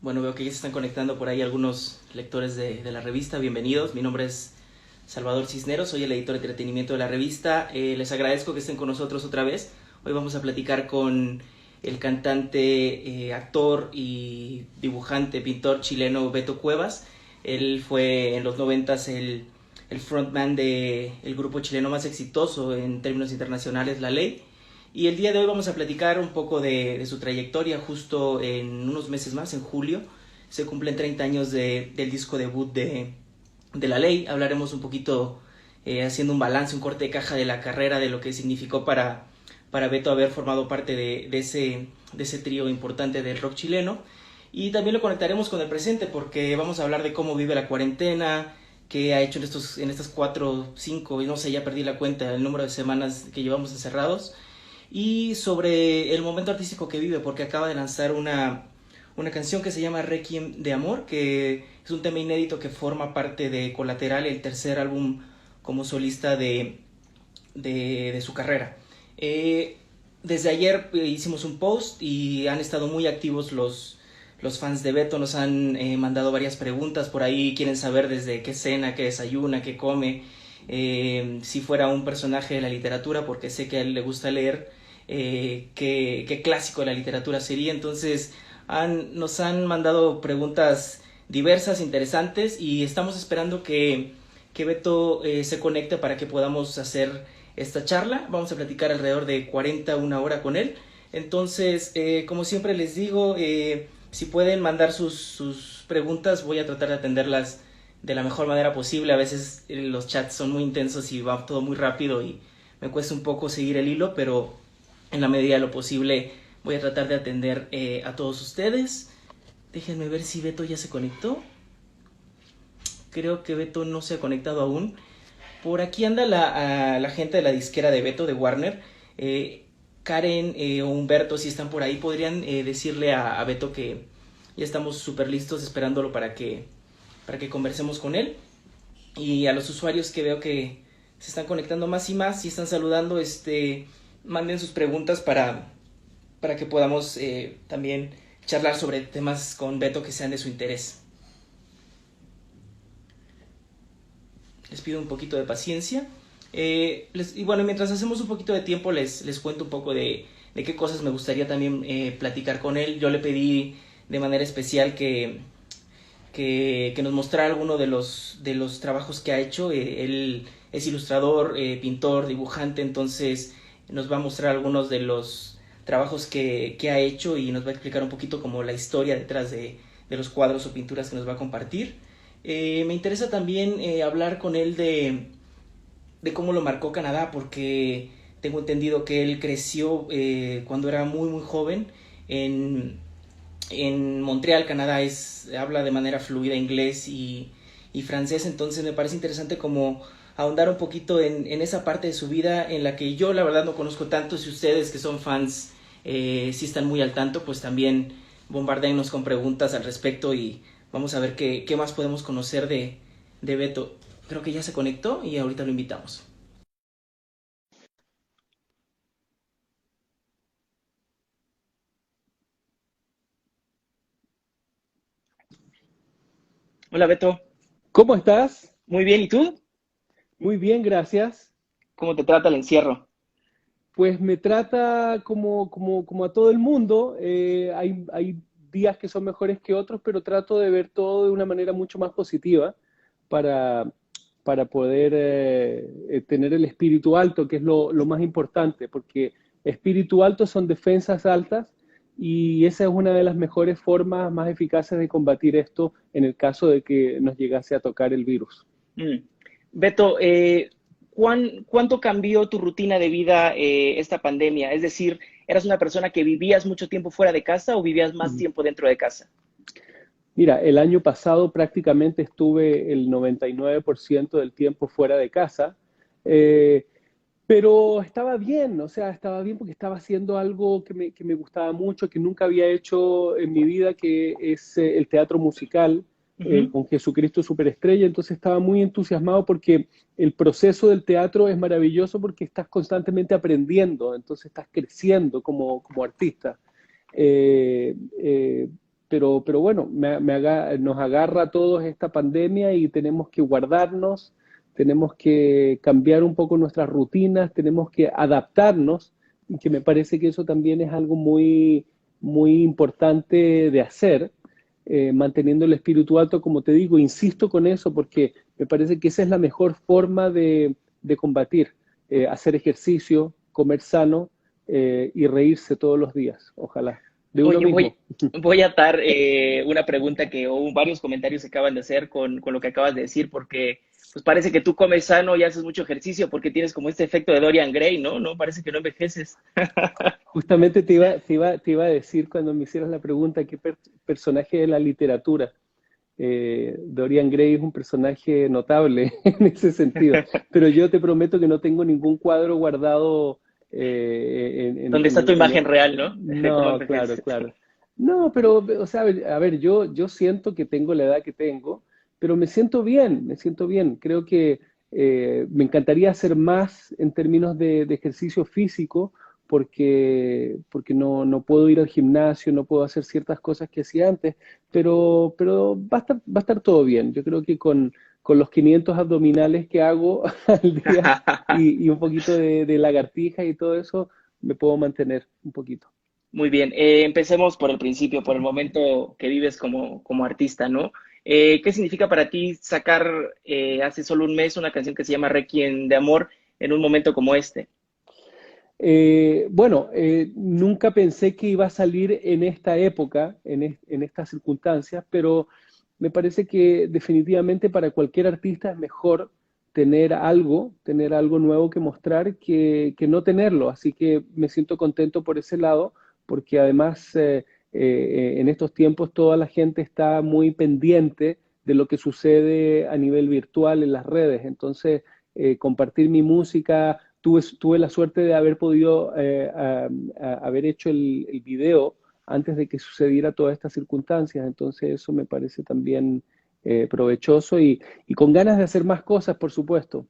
Bueno, veo que ya se están conectando por ahí algunos lectores de la revista. Bienvenidos. Mi nombre es Salvador Cisneros, soy el editor de entretenimiento de la revista. Les agradezco que estén con nosotros otra vez. Hoy vamos a platicar con el cantante, actor y dibujante, pintor chileno Beto Cuevas. Él fue en los noventas el frontman del grupo chileno más exitoso en términos internacionales, La Ley. Y el día de hoy vamos a platicar un poco de su trayectoria. Justo en unos meses más, en julio, se cumplen 30 años del disco debut de La Ley. Hablaremos un poquito, haciendo un balance, un corte de caja de la carrera, de lo que significó para Beto haber formado parte de ese trío importante del rock chileno. Y también lo conectaremos con el presente, porque vamos a hablar de cómo vive la cuarentena, qué ha hecho en estas 4, 5, no sé, ya perdí la cuenta, el número de semanas que llevamos encerrados, y sobre el momento artístico que vive, porque acaba de lanzar una canción que se llama Requiem de Amor, que es un tema inédito que forma parte de Colateral, el tercer álbum como solista de su carrera. Desde ayer hicimos un post y han estado muy activos los fans de Beto. Nos han mandado varias preguntas por ahí, quieren saber desde qué cena, qué desayuna, qué come, si fuera un personaje de la literatura, porque sé que a él le gusta leer, qué clásico de la literatura sería. Entonces nos han mandado preguntas diversas, interesantes, y estamos esperando que Beto se conecte para que podamos hacer esta charla. Vamos a platicar alrededor de 40, una hora con él. Entonces, como siempre les digo, si pueden mandar sus preguntas, voy a tratar de atenderlas de la mejor manera posible. A veces los chats son muy intensos y va todo muy rápido y me cuesta un poco seguir el hilo, pero en la medida de lo posible voy a tratar de atender a todos ustedes. Déjenme ver si Beto ya se conectó. Creo que Beto no se ha conectado aún. Por aquí anda la gente de la disquera de Beto, de Warner. Karen o Humberto, si están por ahí, podrían decirle a Beto que ya estamos súper listos esperándolo para que conversemos con él. Y a los usuarios que veo que se están conectando más y más y están saludando, manden sus preguntas para que podamos también charlar sobre temas con Beto que sean de su interés. Les pido un poquito de paciencia. Y bueno, mientras hacemos un poquito de tiempo, les cuento un poco de qué cosas me gustaría también platicar con él. Yo le pedí de manera especial que nos mostrara alguno de los trabajos que ha hecho. Él es ilustrador, pintor, dibujante, entonces nos va a mostrar algunos de los trabajos que ha hecho y nos va a explicar un poquito como la historia detrás de los cuadros o pinturas que nos va a compartir. Me interesa también hablar con él de cómo lo marcó Canadá, porque tengo entendido que él creció cuando era muy muy joven en Montreal, Canadá. Habla de manera fluida inglés y francés, entonces me parece interesante como ahondar un poquito en esa parte de su vida en la que yo la verdad no conozco tanto. Si ustedes que son fans sí están muy al tanto, pues también bombardeennos con preguntas al respecto y vamos a ver qué más podemos conocer de Beto. Creo que ya se conectó y ahorita lo invitamos. Hola Beto, ¿Cómo estás? muy bien, ¿y tú? Muy bien, gracias. ¿Cómo te trata el encierro? Pues me trata como a todo el mundo. Hay días que son mejores que otros, pero trato de ver todo de una manera mucho más positiva para, para poder tener el espíritu alto, que es lo más importante, porque espíritu alto son defensas altas y esa es una de las mejores formas más eficaces de combatir esto en el caso de que nos llegase a tocar el virus. Mm. Beto, ¿cuánto cambió tu rutina de vida esta pandemia? Es decir, ¿eras una persona que vivías mucho tiempo fuera de casa o vivías más tiempo dentro de casa? Mira, el año pasado prácticamente estuve el 99% del tiempo fuera de casa, eh, pero estaba bien, o sea, estaba bien porque estaba haciendo algo que me gustaba mucho, que nunca había hecho en mi vida, que es el teatro musical Ujú. con Jesucristo Superestrella. Entonces estaba muy entusiasmado porque el proceso del teatro es maravilloso porque estás constantemente aprendiendo, entonces estás creciendo como artista. Eh, eh, pero bueno, nos agarra a todos esta pandemia y tenemos que guardarnos, tenemos que cambiar un poco nuestras rutinas, tenemos que adaptarnos, y que me parece que eso también es algo muy importante de hacer, manteniendo el espíritu alto, como te digo, insisto con eso porque me parece que esa es la mejor forma de combatir, hacer ejercicio, comer sano y reírse todos los días, ojalá, de uno Oye, mismo. voy a atar una pregunta que, o varios comentarios que acaban de hacer con lo que acabas de decir, porque pues parece que tú comes sano y haces mucho ejercicio porque tienes como este efecto de Dorian Gray, ¿no? ¿No? Parece que no envejeces. Justamente te iba a decir cuando me hicieras la pregunta qué personaje de la literatura. Dorian Gray es un personaje notable en ese sentido, pero yo te prometo que no tengo ningún cuadro guardado ¿Dónde está tu imagen real, no? De cómo No, claro, envejeces. claro. No, pero, o sea, a ver, yo siento que tengo la edad que tengo, pero me siento bien, me siento bien. Creo que me encantaría hacer más en términos de ejercicio físico, porque no puedo ir al gimnasio, no puedo hacer ciertas cosas que hacía antes, pero va a estar todo bien. Yo creo que con los 500 abdominales que hago al día y un poquito de lagartija y todo eso, me puedo mantener un poquito. Muy bien, empecemos por el principio, por el momento que vives como artista, ¿no? ¿Qué significa para ti sacar hace solo un mes una canción que se llama Requiem de Amor en un momento como este? Bueno, nunca pensé que iba a salir en esta época, en estas circunstancias, pero me parece que definitivamente para cualquier artista es mejor tener algo nuevo que mostrar que no tenerlo. Así que me siento contento por ese lado, porque además en estos tiempos toda la gente está muy pendiente de lo que sucede a nivel virtual en las redes. Entonces, compartir mi música. Tuve la suerte de haber podido haber hecho el video antes de que sucediera todas estas circunstancias, entonces eso me parece también provechoso y con ganas de hacer más cosas, por supuesto.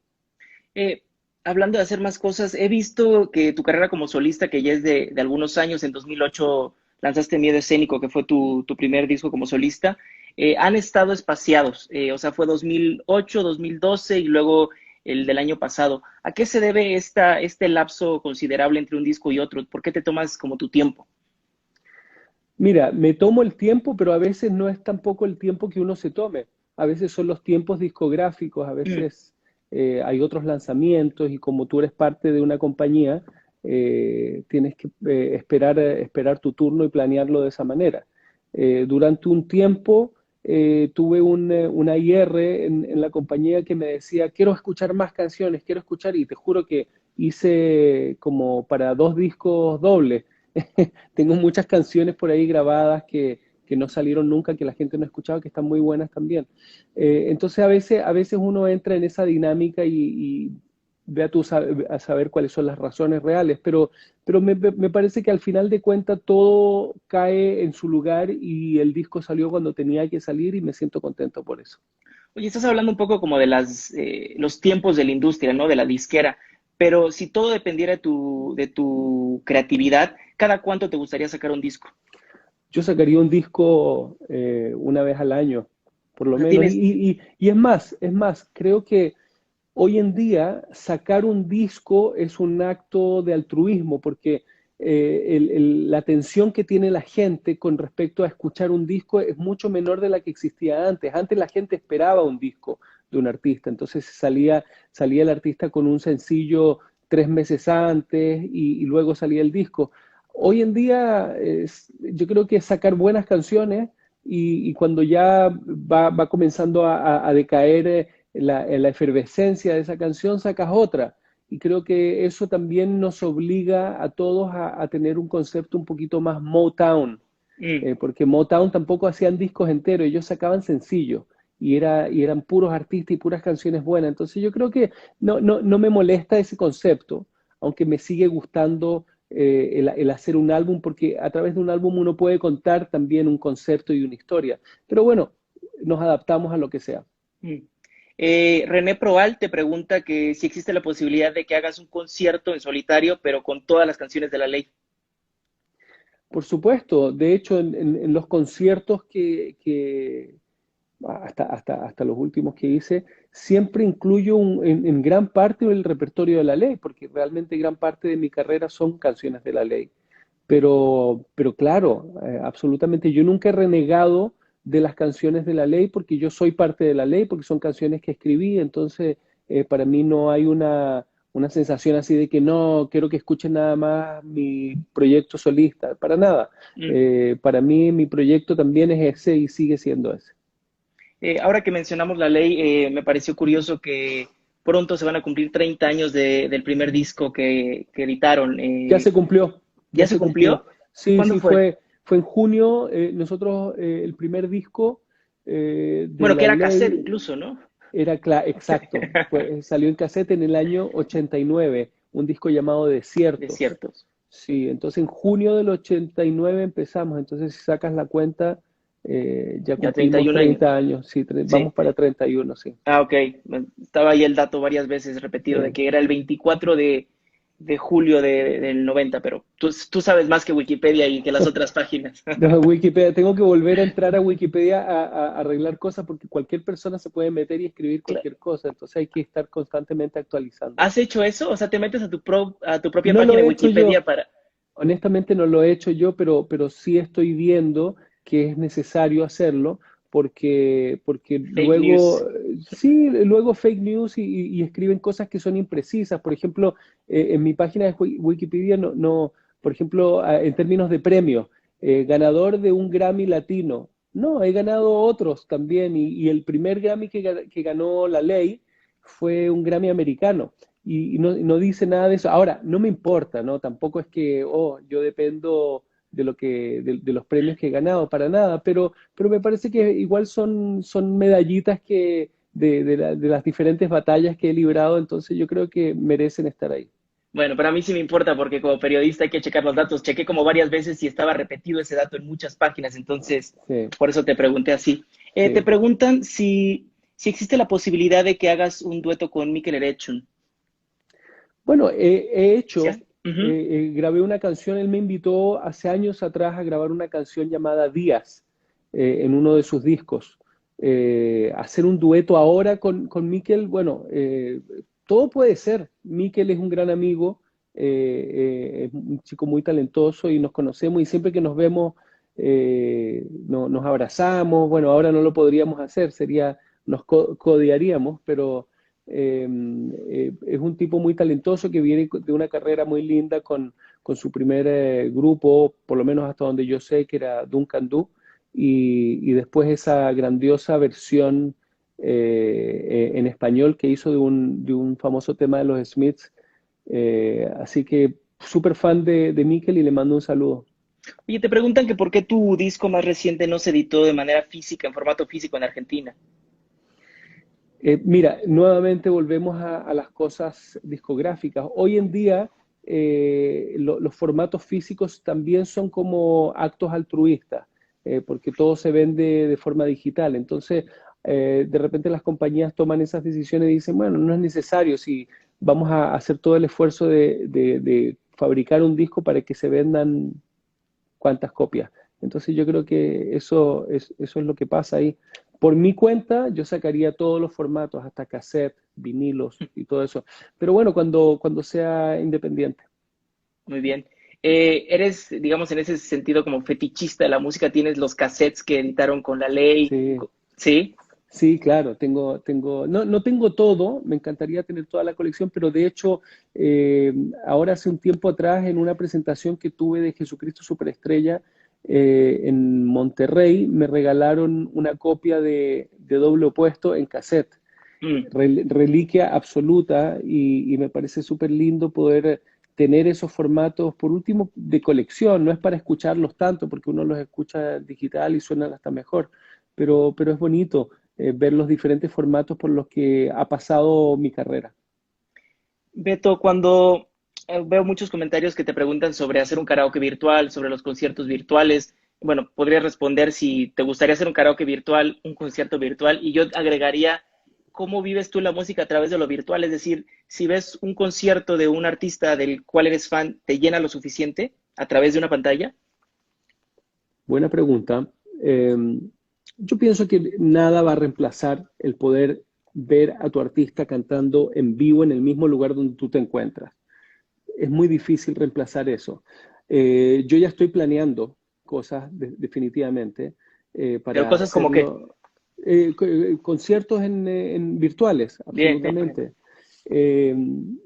Eh, Hablando de hacer más cosas, he visto que tu carrera como solista, que ya es de algunos años, en 2008 lanzaste Miedo Escénico, que fue tu primer disco como solista, han estado espaciados, o sea, fue 2008, 2012 y luego el del año pasado. ¿A qué se debe este lapso considerable entre un disco y otro? ¿Por qué te tomas como tu tiempo? Mira, me tomo el tiempo, pero a veces no es tampoco el tiempo que uno se tome. A veces son los tiempos discográficos, a Mm. veces hay otros lanzamientos y como tú eres parte de una compañía, tienes que esperar tu turno y planearlo de esa manera. Durante un tiempo tuve una IR en la compañía que me decía, quiero escuchar más canciones, quiero escuchar, y te juro que hice como para 2 discos dobles. Tengo muchas canciones por ahí grabadas que no salieron nunca, que la gente no ha escuchado, que están muy buenas también. Entonces a veces uno entra en esa dinámica y ve a saber cuáles son las razones reales, pero me parece que al final de cuentas todo cae en su lugar y el disco salió cuando tenía que salir y me siento contento por eso. Oye, estás hablando un poco como de los tiempos de la industria, ¿no? De la disquera. Pero si todo dependiera de tu creatividad, ¿cada cuánto te gustaría sacar un disco? Yo sacaría un disco una vez al año, por O lo sea, menos. tienes, Y es más, creo que hoy en día sacar un disco es un acto de altruismo porque la atención que tiene la gente con respecto a escuchar un disco es mucho menor de la que existía antes. Antes la gente esperaba un disco de un artista, entonces salía el artista con un sencillo 3 meses antes y luego salía el disco. Hoy en día yo creo que es sacar buenas canciones y cuando ya va comenzando a decaer en la efervescencia de esa canción, sacas otra. Y creo que eso también nos obliga a todos a tener un concepto un poquito más Motown, mm, porque Motown tampoco hacían discos enteros, ellos sacaban sencillos y eran puros artistas y puras canciones buenas. Entonces yo creo que no me molesta ese concepto, aunque me sigue gustando el hacer un álbum, porque a través de un álbum uno puede contar también un concepto y una historia. Pero bueno, nos adaptamos a lo que sea. mm. René Proal te pregunta que si existe la posibilidad de que hagas un concierto en solitario, pero con todas las canciones de la ley. Por supuesto, de hecho, en los conciertos hasta los últimos que hice, siempre incluyo en gran parte el repertorio de la ley, porque realmente gran parte de mi carrera son canciones de la ley. Pero claro, absolutamente, yo nunca he renegado de las canciones de la ley porque yo soy parte de la ley, porque son canciones que escribí, entonces para mí no hay una sensación así de que no, quiero que escuchen nada más mi proyecto solista, para nada. Mm. Para mí mi proyecto también es ese y sigue siendo ese. Ahora que mencionamos la ley, me pareció curioso que pronto se van a cumplir 30 años del primer disco que editaron. Ya se cumplió, ¿Ya ya se se cumplió. cumplió? Sí, ¿Cuándo sí, fue? fue en junio. Nosotros, el primer disco de Bueno, que La era cassette Ley incluso, ¿no? exacto, salió en cassette en el año 89, un disco llamado Desiertos. Desiertos. Sí, entonces en junio del 89 empezamos, entonces si sacas la cuenta, ya Ya treinta y cumplimos un años. 30 años, sí, Sí. vamos para 31, sí. Ah, ok. Estaba ahí el dato varias veces repetido de Sí. que era el 24 de julio del 90, pero tú sabes más que Wikipedia y que las otras páginas. No, Wikipedia, tengo que volver a entrar a Wikipedia a arreglar cosas porque cualquier persona se puede meter y escribir cualquier cosa, entonces hay que estar constantemente actualizando. ¿Has hecho eso? O sea, te metes a tu propia No lo página de he hecho Wikipedia yo, para... honestamente no lo he hecho yo, pero sí estoy viendo que es necesario hacerlo porque Fake news. luego, sí, luego fake news y escriben cosas que son imprecisas. Por ejemplo, en mi página de Wikipedia por ejemplo, en términos de premio, ganador de un Grammy latino. No, he ganado otros también y el primer Grammy que ganó La Ley fue un Grammy americano y no dice nada de eso. Ahora, no me importa, ¿no? Tampoco es que, oh, yo dependo de los premios que he ganado, para nada, pero me parece que igual son medallitas de las diferentes batallas que he librado, entonces yo creo que merecen estar ahí. Bueno, para mí sí me importa porque como periodista hay que checar los datos. Chequé como varias veces y estaba repetido ese dato en muchas páginas, entonces Sí, por eso te pregunté así. Te sí. preguntan si existe la posibilidad de que hagas un dueto con Mikel Erentxun. Bueno, he ¿Sí hecho, Ujú. grabé una canción, él me invitó hace años atrás a grabar una canción llamada Días en uno de sus discos. Hacer un dueto ahora con Mikel, bueno, todo puede ser. Mikel es un gran amigo, es un chico muy talentoso y nos conocemos y siempre que nos vemos nos abrazamos. Bueno, ahora no lo podríamos hacer, nos codearíamos, pero es un tipo muy talentoso que viene de una carrera muy linda con su primer grupo, por lo menos hasta donde yo sé, que era Duncan Du, y después esa grandiosa versión en español que hizo de un famoso tema de los Smiths. Así que súper fan de Mikel y le mando un saludo. Oye, te preguntan que por qué tu disco más reciente no se editó de manera física, en formato físico en Argentina. Mira, nuevamente volvemos a las cosas discográficas. Hoy en día los formatos físicos también son como actos altruistas, porque todo se vende de forma digital. Entonces, de repente las compañías toman esas decisiones y dicen, bueno, no es necesario si vamos a hacer todo el esfuerzo de fabricar un disco para que se vendan cuántas copias. Entonces yo creo que eso es lo que pasa ahí. Por mi cuenta, yo sacaría todos los formatos, hasta cassette, vinilos y todo eso. Pero bueno, cuando sea independiente. Muy bien. Eres, digamos, en ese sentido como fetichista de la música, tienes los cassettes que editaron con la ley, Sí, ¿sí? sí, claro, no tengo todo, me encantaría tener toda la colección, pero de hecho, ahora hace un tiempo atrás, en una presentación que tuve de Jesucristo Superestrella en Monterrey, me regalaron una copia de Doble Opuesto en cassette. Mm. Reliquia absoluta y me parece súper lindo poder tener esos formatos, por último, de colección. No es para escucharlos tanto, porque uno los escucha digital y suenan hasta mejor, pero es bonito ver los diferentes formatos por los que ha pasado mi carrera. Beto, cuando veo muchos comentarios que te preguntan sobre hacer un karaoke virtual, sobre los conciertos virtuales, bueno, podrías responder si te gustaría hacer un karaoke virtual, un concierto virtual, y yo agregaría, ¿cómo vives tú la música a través de lo virtual? Es decir, si ves un concierto de un artista del cual eres fan, ¿te llena lo suficiente a través de una pantalla? Buena pregunta. Eh, yo pienso que nada va a reemplazar el poder ver a tu artista cantando en vivo en el mismo lugar donde tú te encuentras. Es muy difícil reemplazar eso. Yo ya estoy planeando cosas definitivamente Pero para cosas como que, hacerlo. Conciertos en virtuales, bien, bien. absolutamente.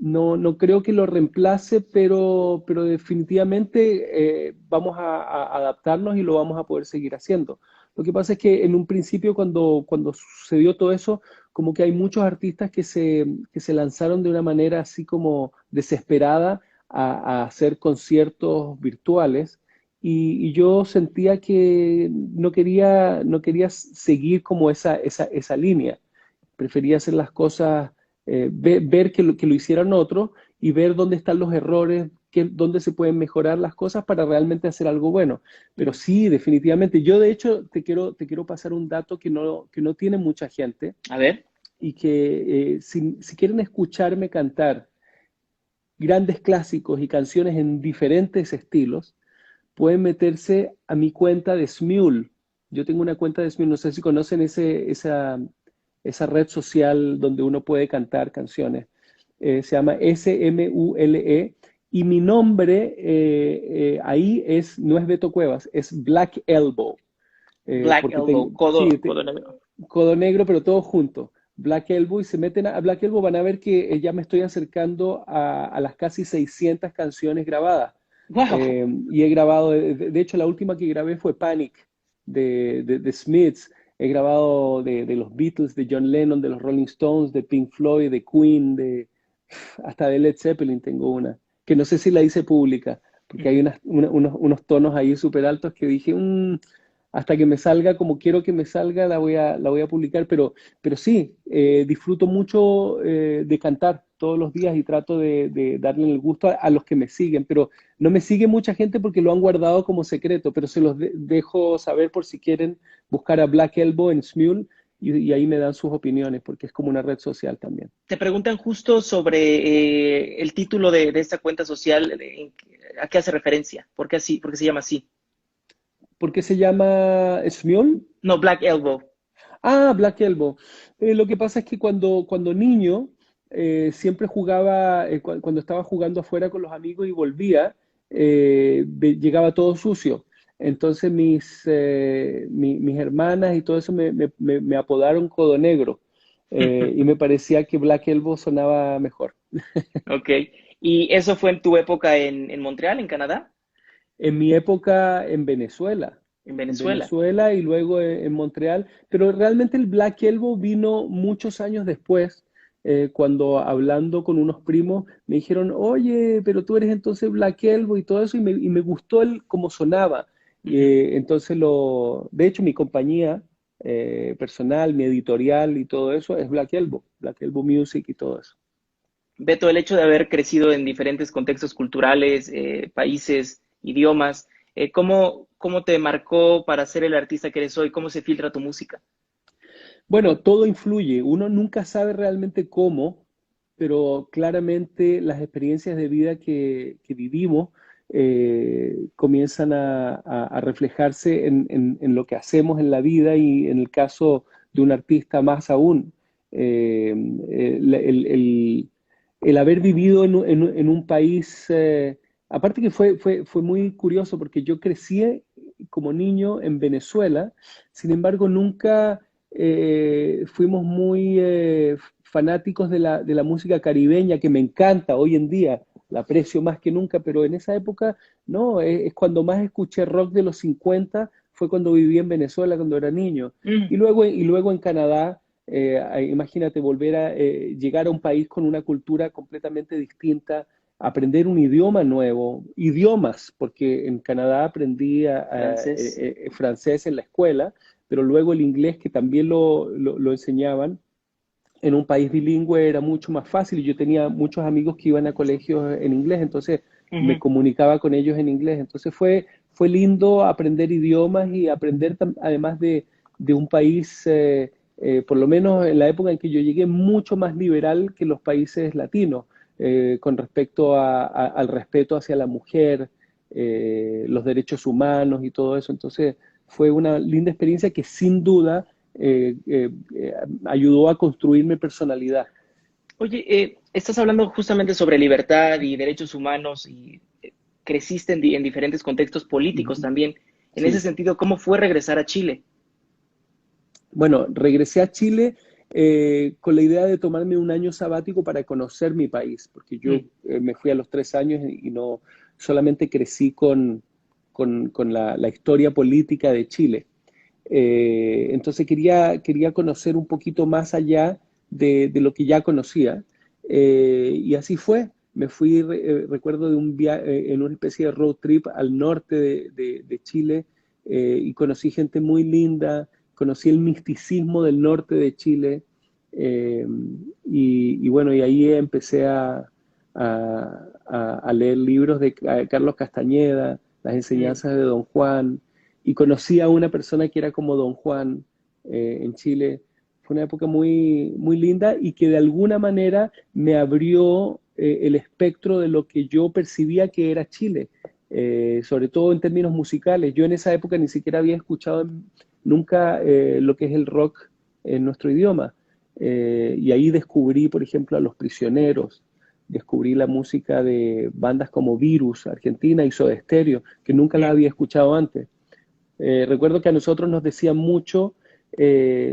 No creo que lo reemplace, pero definitivamente vamos a adaptarnos y lo vamos a poder seguir haciendo. Lo que pasa es que en un principio, cuando sucedió todo eso, como que hay muchos artistas que se lanzaron de una manera así como desesperada a hacer conciertos virtuales y yo sentía que no quería seguir como esa línea. Prefería hacer las cosas, ver que lo hicieran otros y ver dónde están los errores, dónde se pueden mejorar las cosas para realmente hacer algo bueno. Pero sí, definitivamente. Yo, de hecho, te quiero pasar un dato que no tiene mucha gente A ver. y que si quieren escucharme cantar grandes clásicos y canciones en diferentes estilos, pueden meterse a mi cuenta de Smule. Yo tengo una cuenta de Smule, no sé si conocen esa red social donde uno puede cantar canciones. Se llama SMULE y mi nombre ahí no es Beto Cuevas, es Black Elbow. Black Porque Elbow, tengo, sí, codo negro. Codo Negro, pero todo junto. Black Elbow, y se meten a Black Elbow, van a ver que ya me estoy acercando a las casi 600 canciones grabadas. Wow. Y he grabado, de hecho, la última que grabé fue Panic de Smiths. He grabado de los Beatles, de John Lennon, de los Rolling Stones, de Pink Floyd, de Queen, hasta de Led Zeppelin tengo una, que no sé si la hice pública, porque hay unos tonos ahí súper altos que dije, hasta que me salga como quiero que me salga, la voy a publicar, pero sí, disfruto mucho de cantar todos los días y trato de darle el gusto a los que me siguen, pero no me sigue mucha gente porque lo han guardado como secreto, pero se los dejo saber por si quieren buscar a Black Elbow en Smule y ahí me dan sus opiniones, porque es como una red social también. Te preguntan justo sobre el título de esta cuenta social, ¿a qué hace referencia? ¿Por qué así? ¿Por qué se llama así? ¿Por qué se llama Smule? No, Black Elbow. Ah, Black Elbow. Lo que pasa es que cuando niño siempre jugaba, cuando estaba jugando afuera con los amigos y volvía, llegaba todo sucio. Entonces mis hermanas y todo eso me apodaron Codo Negro y me parecía que Black Elbow sonaba mejor. Ok. ¿Y eso fue en tu época en Montreal, en Canadá? En mi época En en Venezuela. Venezuela y luego en Montreal, pero realmente el Black Elbow vino muchos años después, cuando hablando con unos primos me dijeron, oye, pero tú eres entonces Black Elbow y todo eso, y me gustó cómo sonaba. Ujú. Entonces, de hecho, mi compañía personal, mi editorial y todo eso es Black Elbow Music y todo eso. Beto, el hecho de haber crecido en diferentes contextos culturales, países, idiomas, ¿cómo te marcó para ser el artista que eres hoy? ¿Cómo se filtra tu música? Bueno, todo influye. Uno nunca sabe realmente cómo, pero claramente las experiencias de vida que vivimos comienzan a reflejarse en lo que hacemos en la vida y en el caso de un artista más aún. Eh, el haber vivido en un país, aparte que fue muy curioso porque yo crecí como niño en Venezuela, sin embargo nunca fuimos muy fanáticos de la música caribeña, que me encanta hoy en día, la aprecio más que nunca, pero en esa época, no, es cuando más escuché rock de los 50, fue cuando viví en Venezuela, cuando era niño. Mm, Y luego en Canadá, imagínate volver a llegar a un país con una cultura completamente distinta, aprender un idioma nuevo, idiomas, porque en Canadá aprendí francés. francés en la escuela, pero luego el inglés, que también lo enseñaban en un país bilingüe, era mucho más fácil y yo tenía muchos amigos que iban a colegios en inglés, entonces me Ujú. comunicaba con ellos en inglés. Entonces fue lindo aprender idiomas y aprender además de un país, por lo menos en la época en que yo llegué, mucho más liberal que los países latinos, con respecto al respeto hacia la mujer. los derechos humanos y todo eso. Entonces fue una linda experiencia que sin duda ayudó a construir mi personalidad. Oye, estás hablando justamente sobre libertad y derechos humanos y creciste en diferentes contextos políticos también. En ese Sí. sentido, ¿cómo fue regresar a Chile? Bueno, regresé a Chile con la idea de tomarme un año sabático para conocer mi país, porque yo Mm, me fui a los 3 años y no solamente crecí con la historia política de Chile. Entonces quería conocer un poquito más allá de lo que ya conocía. Y así fue. Me fui, recuerdo, de un viaje en una especie de road trip al norte de Chile, y conocí gente muy linda, conocí el misticismo del norte de Chile, eh, y bueno, y ahí empecé a leer libros de Carlos Castañeda, las mm. enseñanzas de Don Juan, y conocí a una persona que era como Don Juan en Chile. Fue una época muy, muy linda y que de alguna manera me abrió el espectro de lo que yo percibía que era Chile, sobre todo en términos musicales. Yo en esa época ni siquiera había escuchado nunca lo que es el rock en nuestro idioma. Y ahí descubrí, por ejemplo, a Los Prisioneros, descubrí la música de bandas como Virus, Argentina, y Soda Stereo, que nunca la Mm, había escuchado antes. Recuerdo que a nosotros nos decían mucho,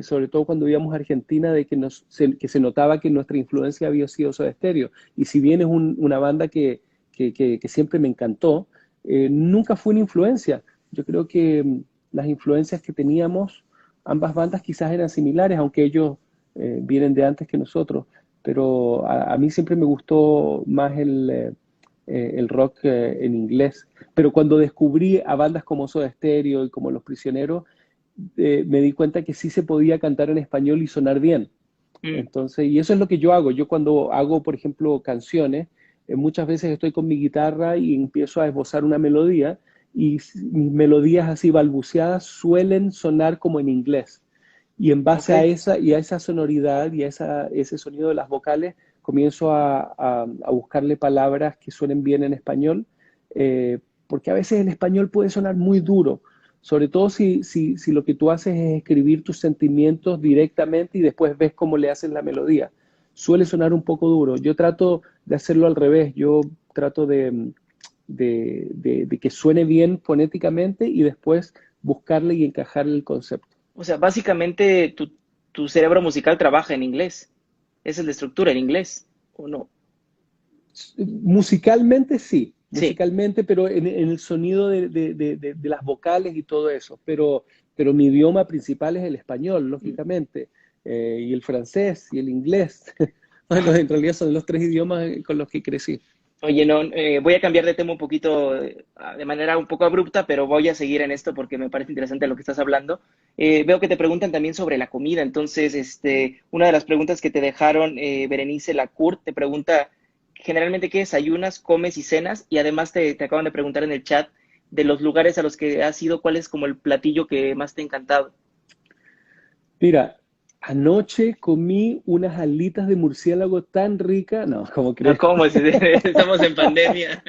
sobre todo cuando íbamos a Argentina, de que se notaba que nuestra influencia había sido Soda Stereo. Y si bien es una banda que siempre me encantó, nunca fue una influencia. Yo creo que las influencias que teníamos, ambas bandas quizás eran similares, aunque ellos vienen de antes que nosotros. Pero a mí siempre me gustó más el rock en inglés. Pero cuando descubrí a bandas como Soda Stereo y como Los Prisioneros, me di cuenta que sí se podía cantar en español y sonar bien. mm. Entonces, y eso es lo que yo hago. Yo cuando hago, por ejemplo, canciones, muchas veces estoy con mi guitarra y empiezo a esbozar una melodía, y mis melodías así balbuceadas suelen sonar como en inglés. Y en Ok. base a esa sonoridad y a ese sonido de las vocales, comienzo a buscarle palabras que suenen bien en español, porque a veces el español puede sonar muy duro, sobre todo si lo que tú haces es escribir tus sentimientos directamente y después ves cómo le haces la melodía. Suele sonar un poco duro. Yo trato de hacerlo al revés. Yo trato de que suene bien fonéticamente y después buscarle y encajarle el concepto. O sea, básicamente tu cerebro musical trabaja en inglés. Esa es la estructura en inglés, ¿o no? Musicalmente sí, Sí. musicalmente, pero en el sonido de las vocales y todo eso. Pero mi idioma principal es el español, Mm. lógicamente, y el francés y el inglés. Bueno, en realidad son los tres idiomas con los que crecí. Oye, no, voy a cambiar de tema un poquito, de manera un poco abrupta, pero voy a seguir en esto porque me parece interesante lo que estás hablando. Veo que te preguntan también sobre la comida. Entonces, una de las preguntas que te dejaron, Berenice Lacourt, te pregunta generalmente qué desayunas, comes y cenas, y además te acaban de preguntar en el chat de los lugares a los que has ido, cuál es como el platillo que más te ha encantado. Mira, anoche comí unas alitas de murciélago tan ricas, no, ¿cómo No, crees? ¿cómo? Si estamos en pandemia.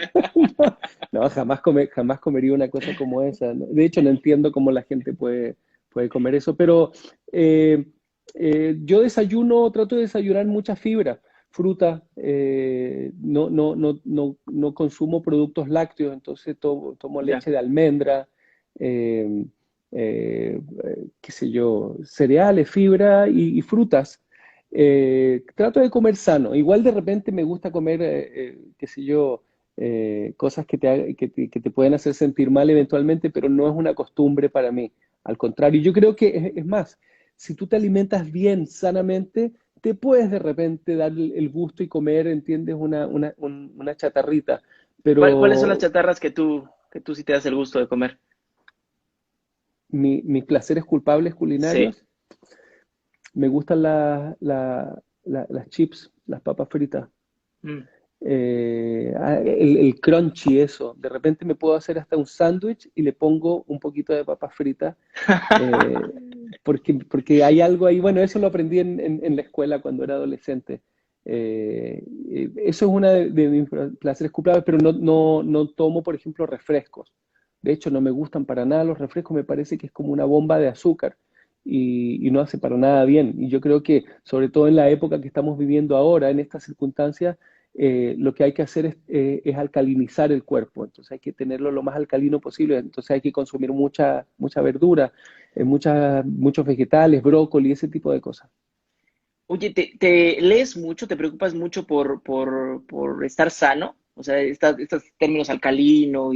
No, jamás comería una cosa como esa. ¿No? De hecho, no entiendo cómo la gente puede comer eso, pero eh, yo trato de desayunar mucha fibra, fruta, no consumo productos lácteos, entonces tomo Ya. leche de almendra, eh, qué sé yo, cereales, fibra y frutas. Trato de comer sano. Igual de repente me gusta comer, qué sé yo, cosas que te pueden hacer sentir mal eventualmente, pero no es una costumbre para mí. Al contrario, yo creo que es más, si tú te alimentas bien, sanamente, te puedes de repente dar el gusto y comer, ¿entiendes? Una chatarrita, ¿Cuáles son las pero chatarras que tú sí te das el gusto de comer? mis placeres culpables Sí. culinarios, me gustan las chips, las papas fritas. Mm. El crunchy, eso. De repente me puedo hacer hasta un sándwich y le pongo un poquito de papas fritas, porque hay algo ahí. Bueno, eso lo aprendí en la escuela cuando era adolescente. Eso es una de mis placeres culpables, pero no tomo, por ejemplo, refrescos. De hecho, no me gustan para nada los refrescos, me parece que es como una bomba de azúcar y no hace para nada bien. Y yo creo que, sobre todo en la época que estamos viviendo ahora, en estas circunstancias, lo que hay que hacer es alcalinizar el cuerpo. Entonces hay que tenerlo lo más alcalino posible. Entonces hay que consumir mucha verdura, muchos vegetales, brócoli, ese tipo de cosas. Oye, ¿te lees mucho? ¿Te preocupas mucho por estar sano? O sea, estos términos alcalino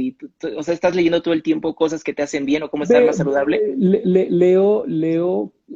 o sea, ¿estás leyendo todo el tiempo cosas que te hacen bien o cómo estar más saludable? Leo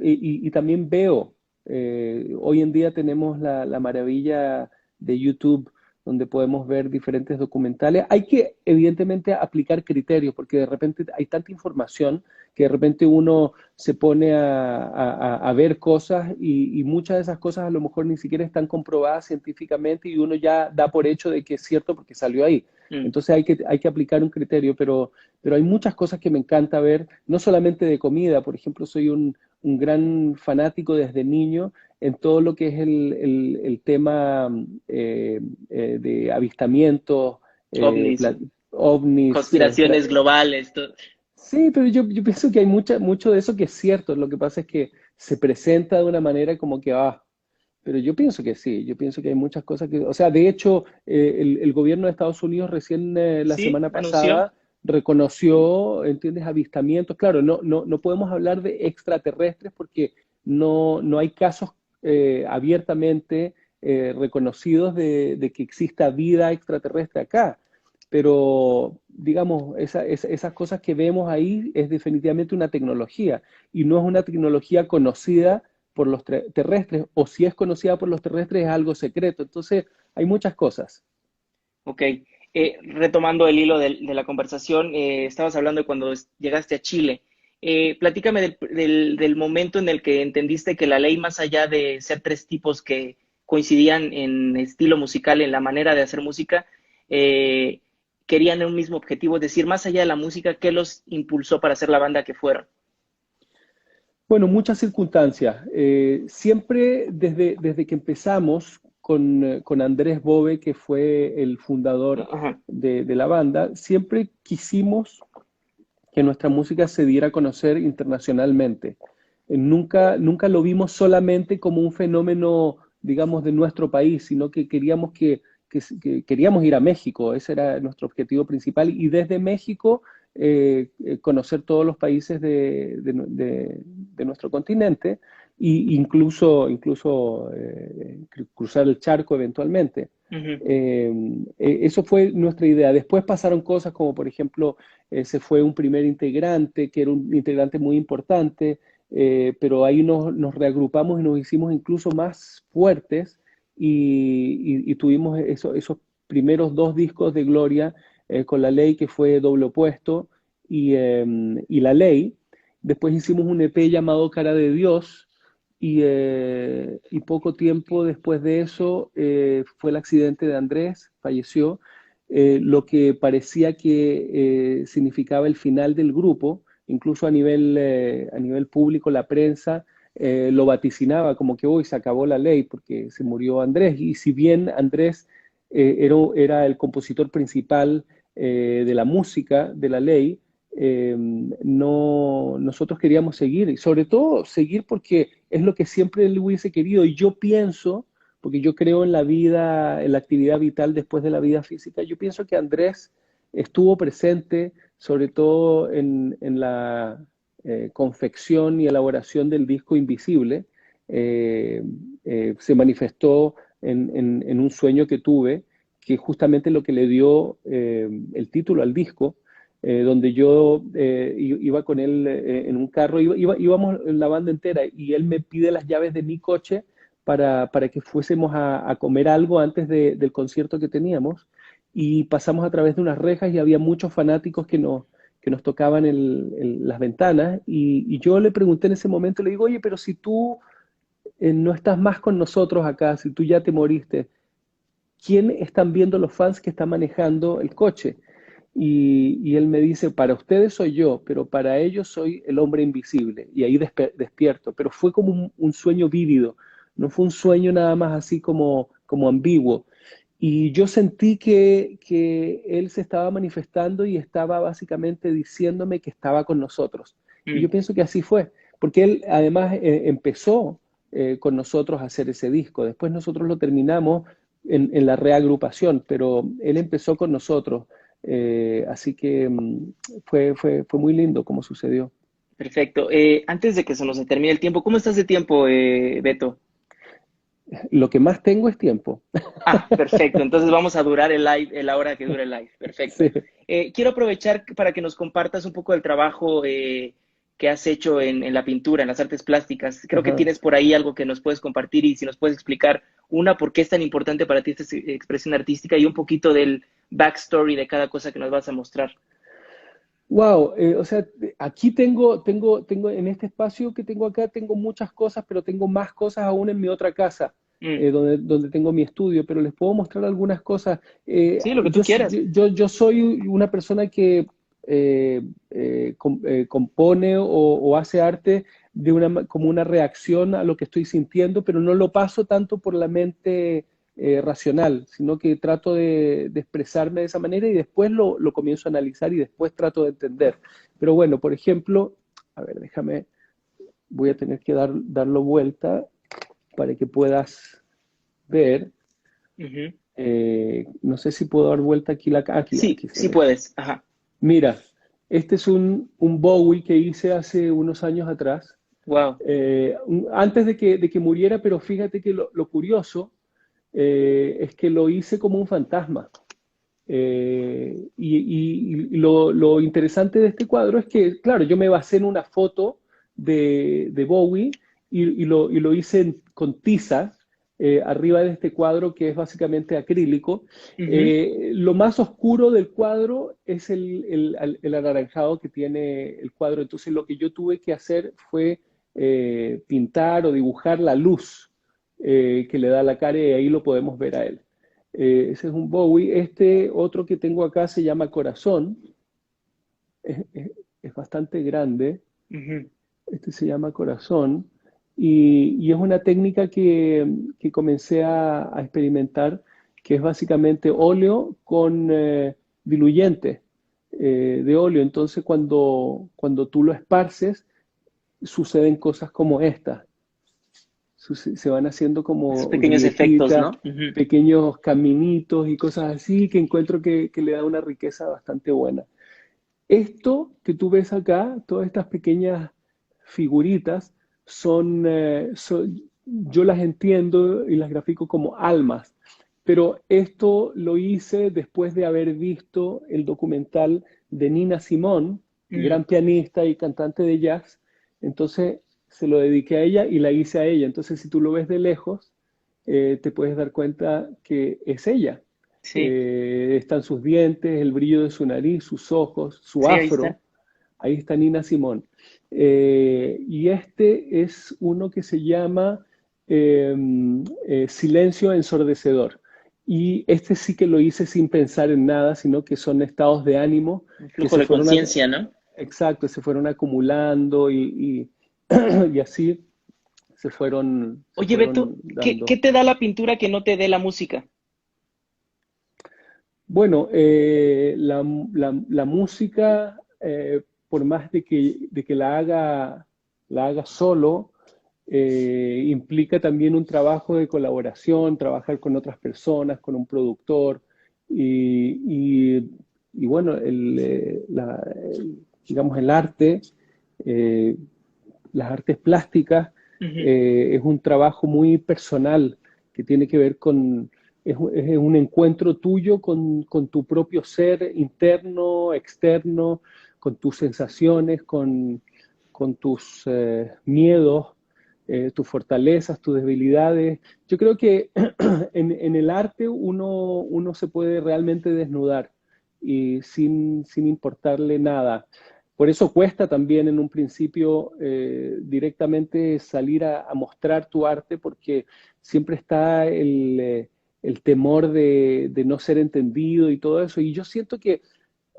y también veo. Hoy en día tenemos la maravilla de YouTube, donde podemos ver diferentes documentales. Hay que, evidentemente, aplicar criterios, porque de repente hay tanta información que de repente uno se pone a ver cosas y muchas de esas cosas a lo mejor ni siquiera están comprobadas científicamente y uno ya da por hecho de que es cierto porque salió ahí. Mm, Entonces hay que aplicar un criterio, pero hay muchas cosas que me encanta ver, no solamente de comida. Por ejemplo, soy un gran fanático desde niño en todo lo que es el tema de avistamientos, eh, ovnis, pla- ovnis. conspiraciones globales, todo. Sí, pero yo pienso que hay mucho de eso que es cierto. Lo que pasa es que se presenta de una manera como que, pero yo pienso que sí, yo pienso que hay muchas cosas que, o sea, de hecho, el gobierno de Estados Unidos recién la Sí, semana anunció. pasada reconoció, ¿entiendes?, avistamientos. Claro, no podemos hablar de extraterrestres porque no hay casos abiertamente reconocidos de que exista vida extraterrestre acá. Pero, digamos, esas cosas que vemos ahí es definitivamente una tecnología y no es una tecnología conocida por los terrestres, o si es conocida por los terrestres es algo secreto. Entonces, hay muchas cosas. Ok. Retomando el hilo de la conversación, estabas hablando de cuando llegaste a Chile. Platícame del momento en el que entendiste que la ley, más allá de ser tres tipos que coincidían en estilo musical, en la manera de hacer música, eh, querían un mismo objetivo, es decir, más allá de la música, ¿qué los impulsó para ser la banda que fueron? Bueno, muchas circunstancias. Siempre desde que empezamos con Andrés Bove, que fue el fundador Ajá. de la banda, siempre quisimos que nuestra música se diera a conocer internacionalmente. Nunca lo vimos solamente como un fenómeno, digamos, de nuestro país, sino que que queríamos ir a México. Ese era nuestro objetivo principal, y desde México conocer todos los países de nuestro continente e incluso cruzar el charco eventualmente. Ujú. Eso fue nuestra idea. Después pasaron cosas como, por ejemplo, se fue un primer integrante, que era un integrante muy importante, pero ahí nos reagrupamos y nos hicimos incluso más fuertes y tuvimos esos primeros dos discos de Gloria con La Ley, que fue Doble Opuesto, y La Ley. Después hicimos un EP llamado Cara de Dios, y poco tiempo después de eso fue el accidente de Andrés, falleció, lo que parecía que significaba el final del grupo. Incluso a nivel público, la prensa lo vaticinaba como que hoy se acabó La Ley porque se murió Andrés. Y si bien Andrés era el compositor principal de la música de La Ley, nosotros queríamos seguir, y sobre todo seguir porque es lo que siempre él hubiese querido. Y yo pienso, porque yo creo en la vida, en la actividad vital después de la vida física, yo pienso que Andrés estuvo presente, sobre todo en la confección y elaboración del disco Invisible. Eh, Se manifestó en un sueño que tuve, que justamente lo que le dio el título al disco, donde yo iba con él en un carro, íbamos en la banda entera, y él me pide las llaves de mi coche para que fuésemos a comer algo antes del concierto que teníamos, y pasamos a través de unas rejas y había muchos fanáticos que nos tocaban las ventanas, y yo le pregunté en ese momento, le digo, oye, pero si tú no estás más con nosotros acá, si tú ya te moriste, ¿quién están viendo los fans que están manejando el coche? Y él me dice, para ustedes soy yo, pero para ellos soy el hombre invisible. Y ahí despierto. Pero fue como un sueño vívido, no fue un sueño nada más así como como ambiguo. Y yo sentí que él se estaba manifestando y estaba básicamente diciéndome que estaba con nosotros. Y yo Mm. pienso que así fue, porque él además empezó con nosotros a hacer ese disco. Después nosotros lo terminamos en la reagrupación, pero él empezó con nosotros. Así que fue muy lindo como sucedió. Perfecto. Antes de que se nos termine el tiempo, ¿cómo estás de tiempo, Beto? Lo que más tengo es tiempo. Ah, perfecto. Entonces vamos a durar el live, la hora que dure el live. Perfecto. Sí. Quiero aprovechar para que nos compartas un poco del trabajo que has hecho en la pintura, en las artes plásticas. Creo que Ajá. tienes por ahí algo que nos puedes compartir y si nos puedes explicar, una, por qué es tan importante para ti esta expresión artística y un poquito del backstory de cada cosa que nos vas a mostrar. Wow, o sea, aquí tengo en este espacio que tengo acá, tengo muchas cosas, pero tengo más cosas aún en mi otra casa, Mm. donde tengo mi estudio, pero les puedo mostrar algunas cosas. Sí, lo que tú quieras. Yo soy una persona que compone o hace arte como una reacción a lo que estoy sintiendo, pero no lo paso tanto por la mente racional, sino que trato de expresarme de esa manera y después lo comienzo a analizar y después trato de entender. Pero bueno, por ejemplo, a ver, voy a tener que darlo vuelta para que puedas ver. Ujú. No sé si puedo dar vuelta Sí, aquí se sí ve. puedes. Ajá. Mira, este es un Bowie que hice hace unos años atrás, Wow. antes de que muriera, pero fíjate que lo curioso es que lo hice como un fantasma. Y lo interesante de este cuadro es que, claro, yo me basé en una foto de Bowie y lo hice con tiza arriba de este cuadro que es básicamente acrílico. Ujú. Lo más oscuro del cuadro es el anaranjado que tiene el cuadro. Entonces lo que yo tuve que hacer fue pintar o dibujar la luz que le da la cara y ahí lo podemos ver a él. Ese es un Bowie. Este otro que tengo acá se llama Corazón. Es, es- es bastante grande. Ujú. Este se llama Corazón. Y es una técnica que comencé a experimentar, que es básicamente óleo con diluyente de óleo. Entonces, cuando tú lo esparces, suceden cosas como esta. Se van haciendo Esos como pequeños efectos, grietitas, ¿no? Ujú. pequeños caminitos y cosas así que encuentro que le da una riqueza bastante buena. Esto que tú ves acá, todas estas pequeñas figuritas, yo las entiendo y las grafico como almas, pero esto lo hice después de haber visto el documental de Nina Simone, Mm. gran pianista y cantante de jazz. Entonces se lo dediqué a ella y la hice a ella. Entonces si tú lo ves de lejos, te puedes dar cuenta que es ella. Sí, Están sus dientes, el brillo de su nariz, sus ojos, su sí, ahí está. afro. Ahí está Nina Simón. Y este es uno que se llama eh, Silencio ensordecedor. Y este sí que lo hice sin pensar en nada, sino que son estados de ánimo Un que flujo de conciencia, ¿no? exacto, se fueron acumulando y así se Oye, Beto, fueron ¿qué dando. te da la pintura que no te dé la música? Bueno, la música, por más de que la haga solo, implica también un trabajo de colaboración, trabajar con otras personas, con un productor y, y bueno, digamos el arte, eh, las artes plásticas, Ujú. es un trabajo muy personal que tiene que ver es un encuentro tuyo con tu propio ser interno, externo, con tus sensaciones, con tus miedos, tus fortalezas, tus debilidades. Yo creo que en el arte uno se puede realmente desnudar y sin importarle nada. Por eso cuesta también en un principio directamente salir a mostrar tu arte porque siempre está el temor de no ser entendido y todo eso. Y yo siento que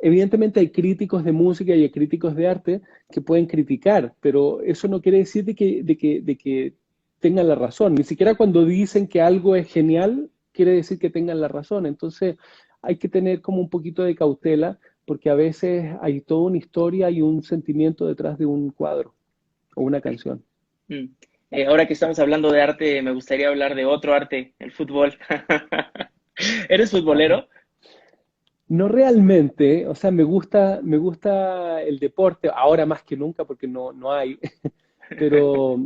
evidentemente hay críticos de música y hay críticos de arte que pueden criticar, pero eso no quiere decir de que tengan la razón. Ni siquiera cuando dicen que algo es genial, quiere decir que tengan la razón. Entonces hay que tener como un poquito de cautela porque a veces hay toda una historia y un sentimiento detrás de un cuadro o una canción. Mm. Ahora que estamos hablando de arte, me gustaría hablar de otro arte, el fútbol. ¿Eres Ajá. futbolero? No realmente, o sea, me gusta el deporte, ahora más que nunca porque no hay, pero,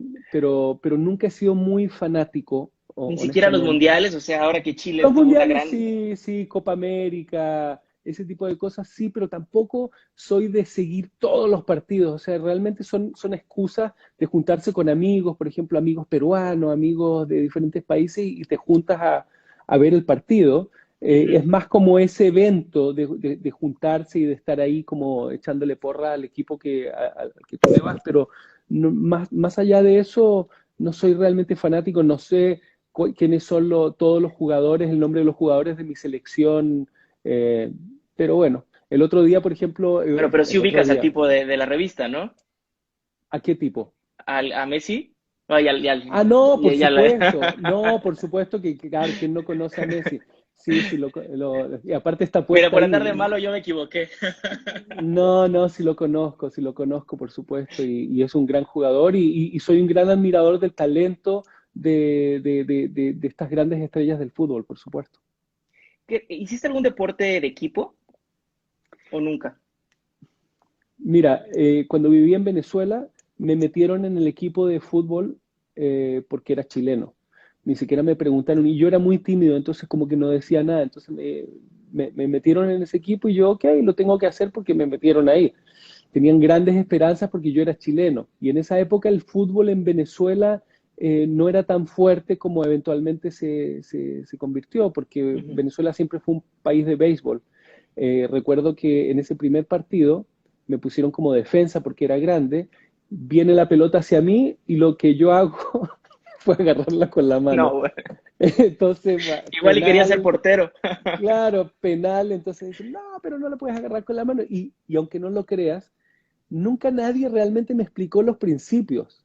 pero nunca he sido muy fanático, Ni siquiera los honestamente. mundiales, o sea, ahora que Chile Los tuvo una mundiales gran... sí, sí, Copa América, ese tipo de cosas sí, pero tampoco soy de seguir todos los partidos. O sea, realmente son excusas de juntarse con amigos, por ejemplo, amigos peruanos, amigos de diferentes países y te juntas a ver el partido. Ujú. Es más como ese evento de juntarse y de estar ahí como echándole porra al equipo al que tú le vas, pero más allá de eso, no soy realmente fanático, no sé quiénes son todos los jugadores, el nombre de los jugadores de mi selección. eh, pero bueno, el otro día, por ejemplo, Pero sí el otro ubicas al día, tipo de la revista, ¿no? ¿a qué tipo? A Messi. Ay, Ah, no, por y al- supuesto, no, por supuesto que, claro, ¿quién no conoce a Messi? Sí, sí, y aparte está Mira, puesta por andar de ahí. malo yo me equivoqué. No, no, sí lo conozco, por supuesto, y es un gran jugador y soy un gran admirador del talento de estas grandes estrellas del fútbol, por supuesto. ¿Hiciste algún deporte de equipo o nunca? Mira, cuando viví en Venezuela, me metieron en el equipo de fútbol porque era chileno. Ni siquiera me preguntaron, y yo era muy tímido, entonces como que no decía nada. Entonces me metieron en ese equipo y yo, ok, lo tengo que hacer porque me metieron ahí. Tenían grandes esperanzas porque yo era chileno. Y en esa época el fútbol en Venezuela no era tan fuerte como eventualmente se convirtió, porque Ujú. Venezuela siempre fue un país de béisbol. Recuerdo que en ese primer partido me pusieron como defensa porque era grande, viene la pelota hacia mí y lo que yo hago fue agarrarla con la mano. No, güey. Entonces, Igual y quería ser penal, portero. claro, penal, entonces dicen, no, pero no la puedes agarrar con la mano. Y aunque no lo creas, nunca nadie realmente me explicó los principios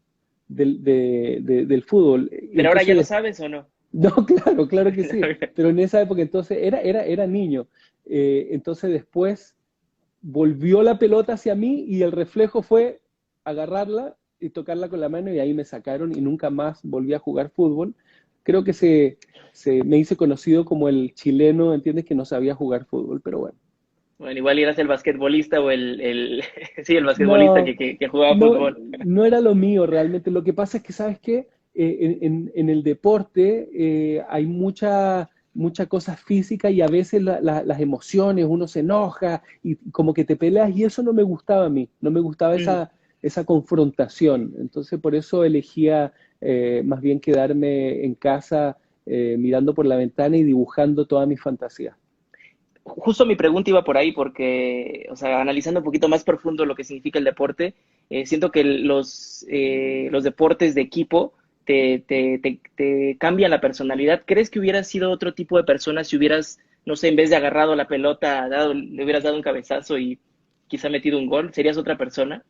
del fútbol. Y Pero ahora ya lo entonces, sabes o no. no, claro, claro que sí, pero en esa época entonces era niño. Entonces después volvió la pelota hacia mí y el reflejo fue agarrarla y tocarla con la mano y ahí me sacaron y nunca más volví a jugar fútbol. Creo que me hice conocido como el chileno, ¿entiendes? Que no sabía jugar fútbol, pero bueno. Bueno, igual eras el basquetbolista o sí, el basquetbolista No, que jugaba no, fútbol. no era lo mío realmente. Lo que pasa es que, ¿sabes qué? En el deporte hay mucha cosa física y a veces las emociones, uno se enoja y como que te peleas y eso no me gustaba a mí, no me gustaba Mm. esa confrontación. Entonces por eso elegía más bien quedarme en casa mirando por la ventana y dibujando toda mi fantasía. Justo mi pregunta iba por ahí porque, o sea, analizando un poquito más profundo lo que significa el deporte, siento que los deportes de equipo te cambian la personalidad. ¿Crees que hubieras sido otro tipo de persona si hubieras, no sé, en vez de agarrado la pelota, le hubieras dado un cabezazo y quizá metido un gol? ¿Serías otra persona?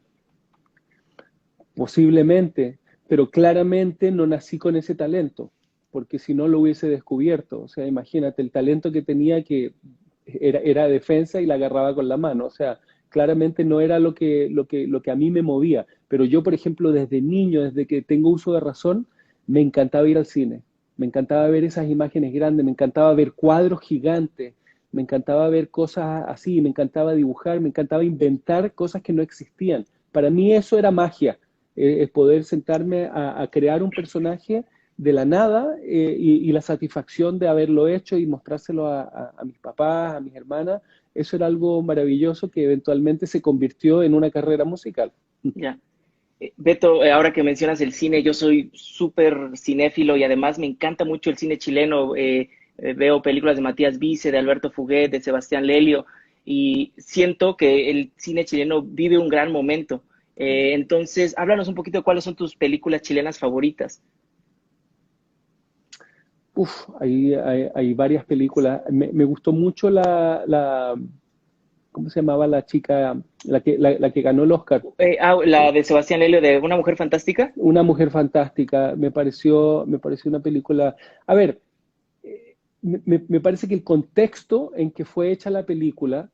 Posiblemente, pero claramente no nací con ese talento, porque si no lo hubiese descubierto. O sea, imagínate el talento que tenía que era defensa y la agarraba con la mano. O sea, claramente no era lo que a mí me movía. Pero yo, por ejemplo, desde niño, desde que tengo uso de razón, me encantaba ir al cine. Me encantaba ver esas imágenes grandes, me encantaba ver cuadros gigantes, me encantaba ver cosas así, me encantaba dibujar, me encantaba inventar cosas que no existían. Para mí eso era magia, es poder sentarme a crear un personaje de la nada y la satisfacción de haberlo hecho y mostrárselo a mis papás, a mis hermanas, eso era algo maravilloso que eventualmente se convirtió en una carrera musical. Ya. Beto, ahora que mencionas el cine, yo soy súper cinéfilo y además me encanta mucho el cine chileno. Veo películas de Matías Vice, de Alberto Fuguet, de Sebastián Lelio y siento que el cine chileno vive un gran momento. Entonces, háblanos un poquito de cuáles son tus películas chilenas favoritas. Uf, hay varias películas. Me gustó mucho ¿cómo se llamaba la chica, la que ganó el Oscar? La de Sebastián Lelio de Una Mujer Fantástica. Una mujer fantástica. Me pareció una película. A ver, me parece que el contexto en que fue hecha la película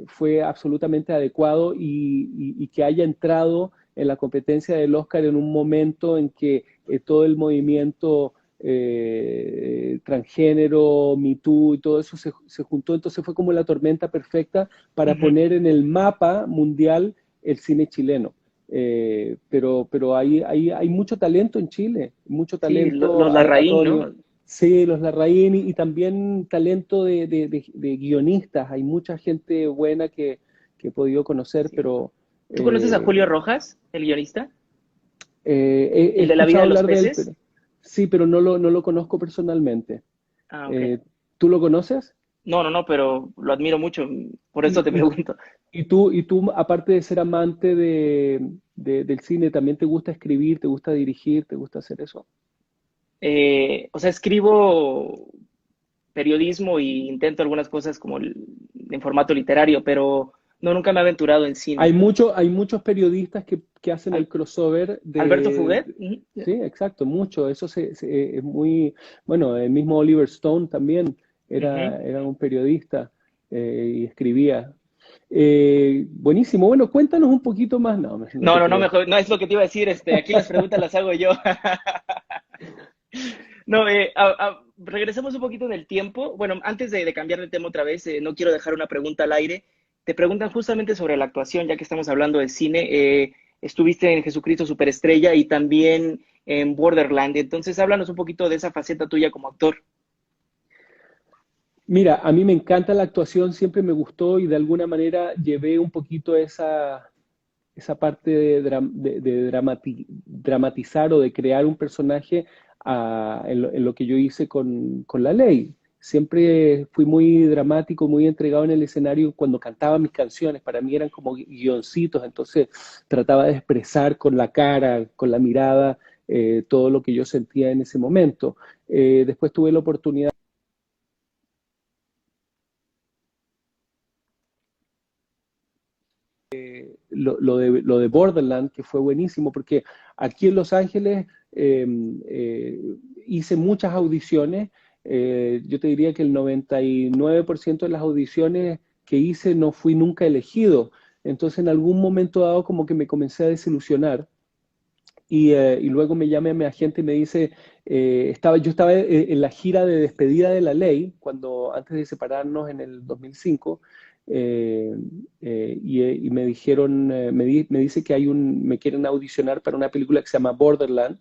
fue absolutamente adecuado y que haya entrado en la competencia del Oscar en un momento en que todo el movimiento transgénero, Me Too y todo eso se juntó, entonces fue como la tormenta perfecta para Ujú. poner en el mapa mundial el cine chileno. Pero hay mucho talento en Chile, mucho Sí, talento los a Larraín, todo ¿no? nivel. Sí, los Larraín y también talento de guionistas. Hay mucha gente buena que he podido conocer, Sí. pero ¿Tú conoces a eh, Julio Rojas, el guionista? he ¿El de la vida escuchado de los hablar de él, peces? pero sí, pero no lo conozco personalmente. Ah, ok. Eh, ¿Tú lo conoces? No, no, no, pero lo admiro mucho, por eso te ¿Y, y, pregunto. y tú, aparte de ser amante del cine, también te gusta escribir, te gusta dirigir, te gusta hacer eso? O sea, escribo periodismo e intento algunas cosas como en formato literario, pero no, nunca me he aventurado en cine. Hay muchos periodistas que hacen el Al- crossover Alberto de. Fuguet, ujú, Sí, exacto, mucho. Eso es muy. Bueno, el mismo Oliver Stone también ujú. era un periodista y escribía. Buenísimo. Bueno, cuéntanos un poquito más. No, no No, te no, no, creo. mejor, no es lo que te iba a decir, aquí las preguntas las hago yo. No, regresemos un poquito en el tiempo. Bueno, antes de cambiar de tema otra vez, no quiero dejar una pregunta al aire. Te preguntan justamente sobre la actuación, ya que estamos hablando de cine. Estuviste en Jesucristo Superestrella y también en Borderland. Entonces, háblanos un poquito de esa faceta tuya como actor. Mira, a mí me encanta la actuación, siempre me gustó y de alguna manera llevé un poquito esa parte de dramatizar o de crear un personaje en lo que yo hice con La Ley. Siempre fui muy dramático, muy entregado en el escenario cuando cantaba mis canciones. Para mí eran como guioncitos, entonces trataba de expresar con la cara, con la mirada, todo lo que yo sentía en ese momento. Después tuve la oportunidad lo de Borderland, que fue buenísimo, porque aquí en Los Ángeles eh, hice muchas audiciones. Yo te diría que el 99% de las audiciones que hice no fui nunca elegido. Entonces, en algún momento dado, como que me comencé a desilusionar. Y luego me llama mi agente y me dice, yo estaba en la gira de despedida de La Ley, antes de separarnos en el 2005, eh, y me dijeron, me dice que me quieren audicionar para una película que se llama Borderland.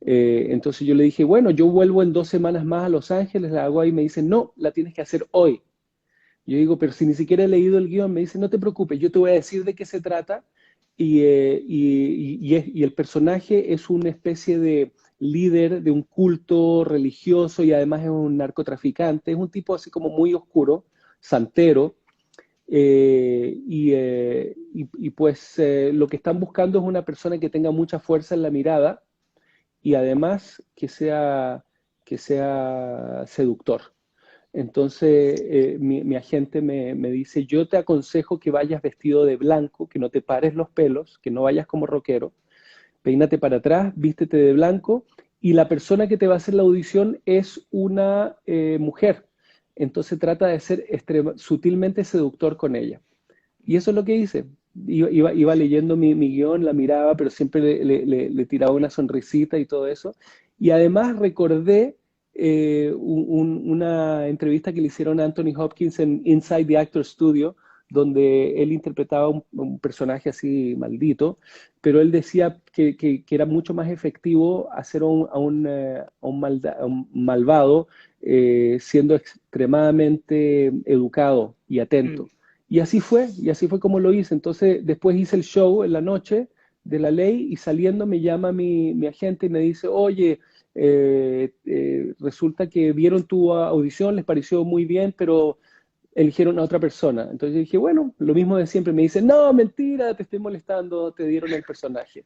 Entonces yo le dije, bueno, yo vuelvo en 2 semanas más a Los Ángeles, la hago ahí, me dice, no, la tienes que hacer hoy. Yo digo, pero si ni siquiera he leído el guión, me dice, no te preocupes, yo te voy a decir de qué se trata. Y el personaje es una especie de líder de un culto religioso y además es un narcotraficante, es un tipo así como muy oscuro, santero, pues lo que están buscando es una persona que tenga mucha fuerza en la mirada y además que sea seductor. Entonces, mi agente me dice, yo te aconsejo que vayas vestido de blanco, que no te pares los pelos, que no vayas como rockero, peínate para atrás, vístete de blanco, y la persona que te va a hacer la audición es una mujer. Entonces trata de ser sutilmente seductor con ella. Y eso es lo que hice. Iba leyendo mi guión, la miraba, pero siempre le tiraba una sonrisita y todo eso. Y además recordé una entrevista que le hicieron a Anthony Hopkins en Inside the Actor Studio, donde él interpretaba un personaje así maldito, pero él decía que era mucho más efectivo hacer a un malvado siendo extremadamente educado y Mm. atento. Y así fue como lo hice. Entonces, después hice el show en la noche de La Ley y saliendo me llama mi agente y me dice, oye, resulta que vieron tu audición, les pareció muy bien, pero eligieron a otra persona. Entonces yo dije, bueno, lo mismo de siempre. Me dice, no, mentira, te estoy molestando, te dieron el personaje.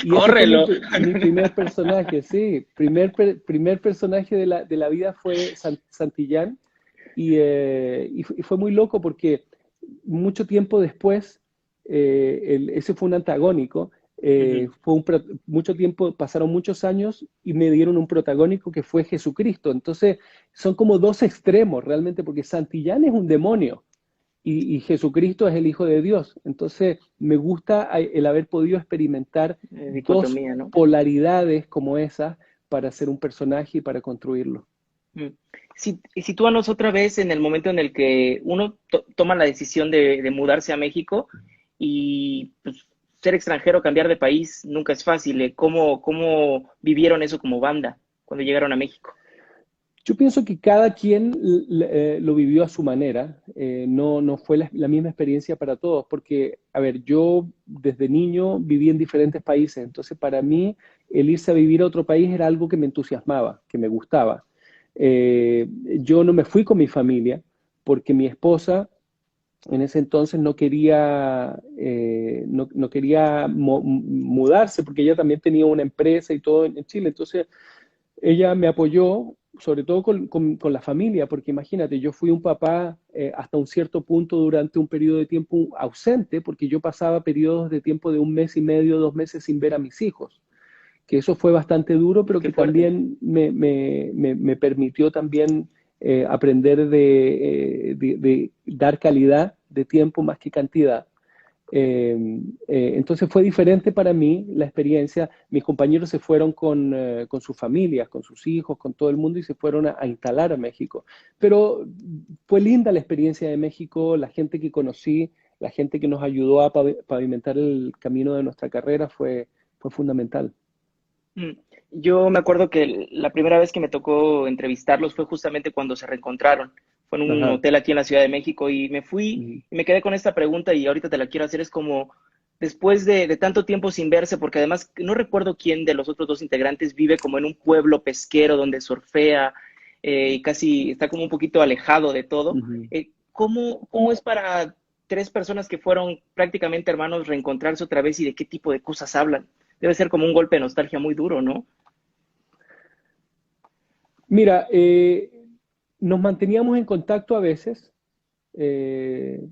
Y ese fue mi, Córrelo. mi primer personaje, sí. Primer personaje de la vida fue Santillán y fue muy loco porque mucho tiempo después, ese fue un antagónico. Ujú. Mucho tiempo, pasaron muchos años y me dieron un protagónico que fue Jesucristo. Entonces, son como dos extremos realmente, porque Santillán es un demonio y Jesucristo es el Hijo de Dios. Entonces, me gusta el haber podido experimentar dos Dicotomía, ¿no? polaridades como esas para hacer un personaje y para construirlo. Mm. Sitúanos otra vez en el momento en el que uno toma la decisión de mudarse a México y pues, ser extranjero, cambiar de país, nunca es fácil. ¿Cómo vivieron eso como banda cuando llegaron a México? Yo pienso que cada quien lo vivió a su manera. No fue la misma experiencia para todos, porque, a ver, yo desde niño viví en diferentes países, entonces para mí el irse a vivir a otro país era algo que me entusiasmaba, que me gustaba. Eh, yo no me fui con mi familia porque mi esposa en ese entonces no quería mudarse porque ella también tenía una empresa y todo en Chile, entonces ella me apoyó, sobre todo con la familia, porque imagínate, yo fui un papá hasta un cierto punto durante un periodo de tiempo ausente, porque yo pasaba periodos de tiempo de un mes y medio, 2 meses sin ver a mis hijos, que eso fue bastante duro, pero Qué que fuerte. también me permitió también aprender de dar calidad de tiempo más que cantidad. Entonces fue diferente para mí la experiencia. Mis compañeros se fueron con sus familias, con sus hijos, con todo el mundo y se fueron a instalar a México. Pero fue linda la experiencia de México, la gente que conocí, la gente que nos ayudó a pavimentar el camino de nuestra carrera fue fundamental. Mm. Yo me acuerdo que la primera vez que me tocó entrevistarlos fue justamente cuando se reencontraron. Fue en un Ajá. hotel aquí en la Ciudad de México y me fui Mm. y me quedé con esta pregunta y ahorita te la quiero hacer. Es como, después de tanto tiempo sin verse, porque además no recuerdo quién de los otros dos integrantes vive como en un pueblo pesquero donde surfea y casi está como un poquito alejado de todo. Ujú. ¿Cómo es para tres personas que fueron prácticamente hermanos reencontrarse otra vez y de qué tipo de cosas hablan? Debe ser como un golpe de nostalgia muy duro, ¿no? Mira, nos manteníamos en contacto a veces. eh,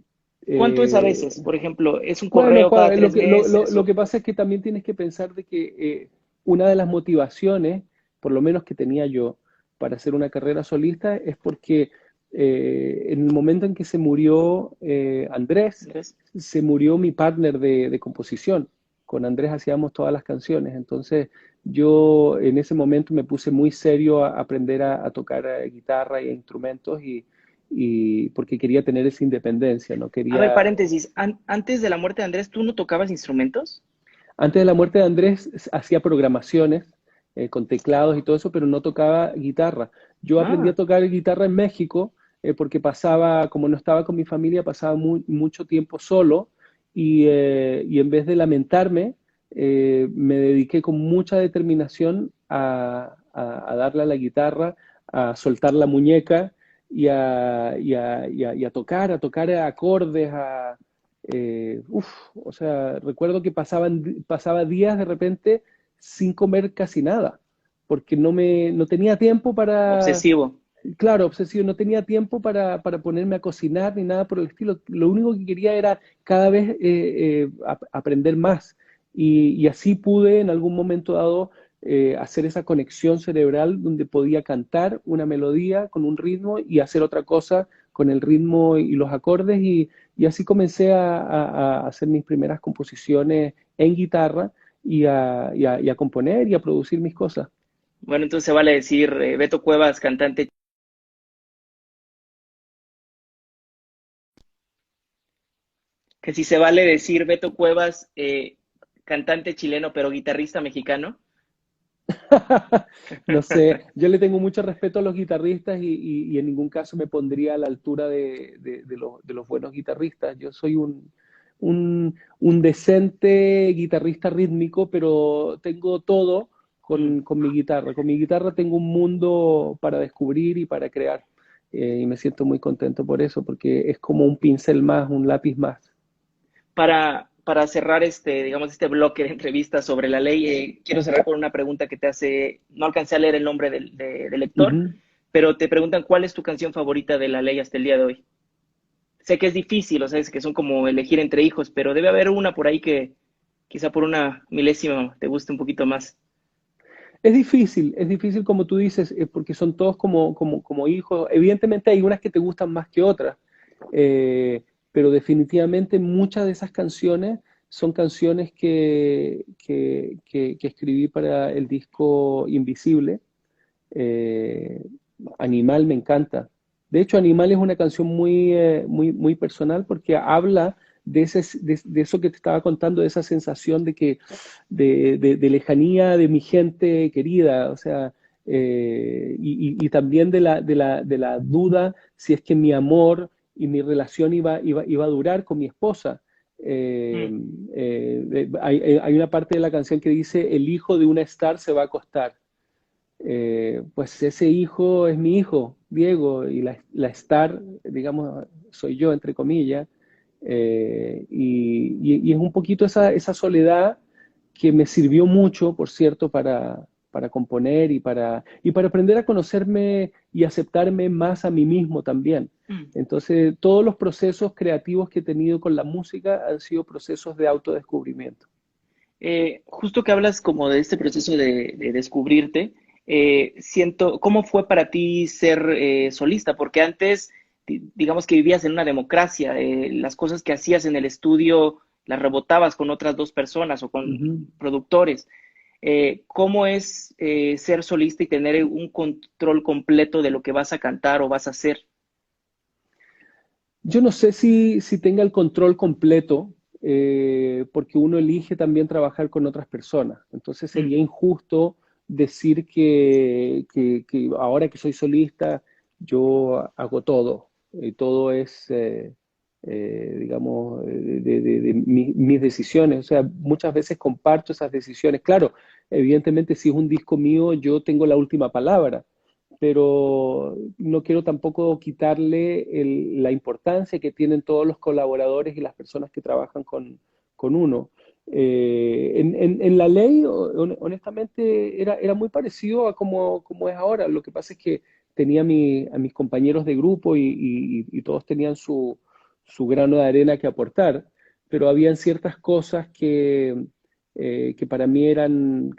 ¿Cuánto es a eh, veces? Por ejemplo, ¿es un bueno, correo cada tres meses? lo que pasa es que también tienes que pensar de que una de las motivaciones, por lo menos que tenía yo, para hacer una carrera solista es porque en el momento en que se murió Andrés, Andrés? se murió mi partner de composición. Con Andrés hacíamos todas las canciones. Entonces yo en ese momento me puse muy serio a aprender a tocar guitarra e instrumentos y porque quería tener esa independencia, no A ver, quería. paréntesis, antes de la muerte de Andrés, ¿tú no tocabas instrumentos? Antes de la muerte de Andrés hacía programaciones con teclados y todo eso, pero no tocaba guitarra. Yo aprendí a Ah, tocar guitarra en México porque pasaba, como no estaba con mi familia, pasaba mucho tiempo solo y en vez de lamentarme, me dediqué con mucha determinación a darle a la guitarra, a soltar la muñeca y a tocar acordes, o sea, recuerdo que pasaba días de repente sin comer casi nada, porque no tenía tiempo para, obsesivo. claro, obsesivo, no tenía tiempo para ponerme a cocinar ni nada por el estilo. Lo único que quería era cada vez aprender más. Y así pude en algún momento dado hacer esa conexión cerebral donde podía cantar una melodía con un ritmo y hacer otra cosa con el ritmo y los acordes. Y así comencé a hacer mis primeras composiciones en guitarra y a componer y a producir mis cosas. Bueno, entonces se vale decir Beto Cuevas, cantante, que si se vale decir Beto Cuevas, cantante chileno, pero guitarrista mexicano. No sé, yo le tengo mucho respeto a los guitarristas y en ningún caso me pondría a la altura de los buenos guitarristas. Yo soy un decente guitarrista rítmico, pero tengo todo Mm. con mi guitarra. Con mi guitarra tengo un mundo para descubrir y para crear. Y me siento muy contento por eso, porque es como un pincel más, un lápiz más. Para cerrar digamos, este bloque de entrevistas sobre la ley, quiero cerrar con una pregunta que te hace, no alcancé a leer el nombre del lector, Ujú. pero te preguntan cuál es tu canción favorita de la ley hasta el día de hoy. Sé que es difícil, o sea, es que son como elegir entre hijos, pero debe haber una por ahí que quizá por una milésima te guste un poquito más. Es difícil como tú dices, porque son todos como hijos. Evidentemente hay unas que te gustan más que otras, pero definitivamente muchas de esas canciones son canciones que escribí para el disco Invisible. Eh, Animal me encanta. De hecho, Animal es una canción muy personal porque habla de eso que te estaba contando, de esa sensación de lejanía de mi gente querida, o sea, y también de la duda si es que mi amor y mi relación iba a durar con mi esposa. Eh, Mm. hay una parte de la canción que dice, el hijo de una star se va a acostar. Pues ese hijo es mi hijo, Diego, y la star, digamos, soy yo, entre comillas, y es un poquito esa soledad que me sirvió mucho, por cierto, para componer y para aprender a conocerme y aceptarme más a mí mismo también. Mm. Entonces, todos los procesos creativos que he tenido con la música han sido procesos de autodescubrimiento. Justo que hablas como de este proceso de descubrirte, siento, ¿cómo fue para ti ser solista? Porque antes, digamos que vivías en una democracia, las cosas que hacías en el estudio las rebotabas con otras dos personas o con Ujú. productores. ¿Cómo es ser solista y tener un control completo de lo que vas a cantar o vas a hacer? Yo no sé si tenga el control completo, porque uno elige también trabajar con otras personas. Entonces Mm. sería injusto decir que ahora que soy solista, yo hago todo. Y todo es, digamos, mis decisiones. O sea, muchas veces comparto esas decisiones. Claro, evidentemente si es un disco mío, yo tengo la última palabra, pero no quiero tampoco quitarle la importancia que tienen todos los colaboradores y las personas que trabajan con uno. En la ley, honestamente, era muy parecido a como es ahora. Lo que pasa es que tenía a mis compañeros de grupo y todos tenían su grano de arena que aportar, pero habían ciertas cosas que para mí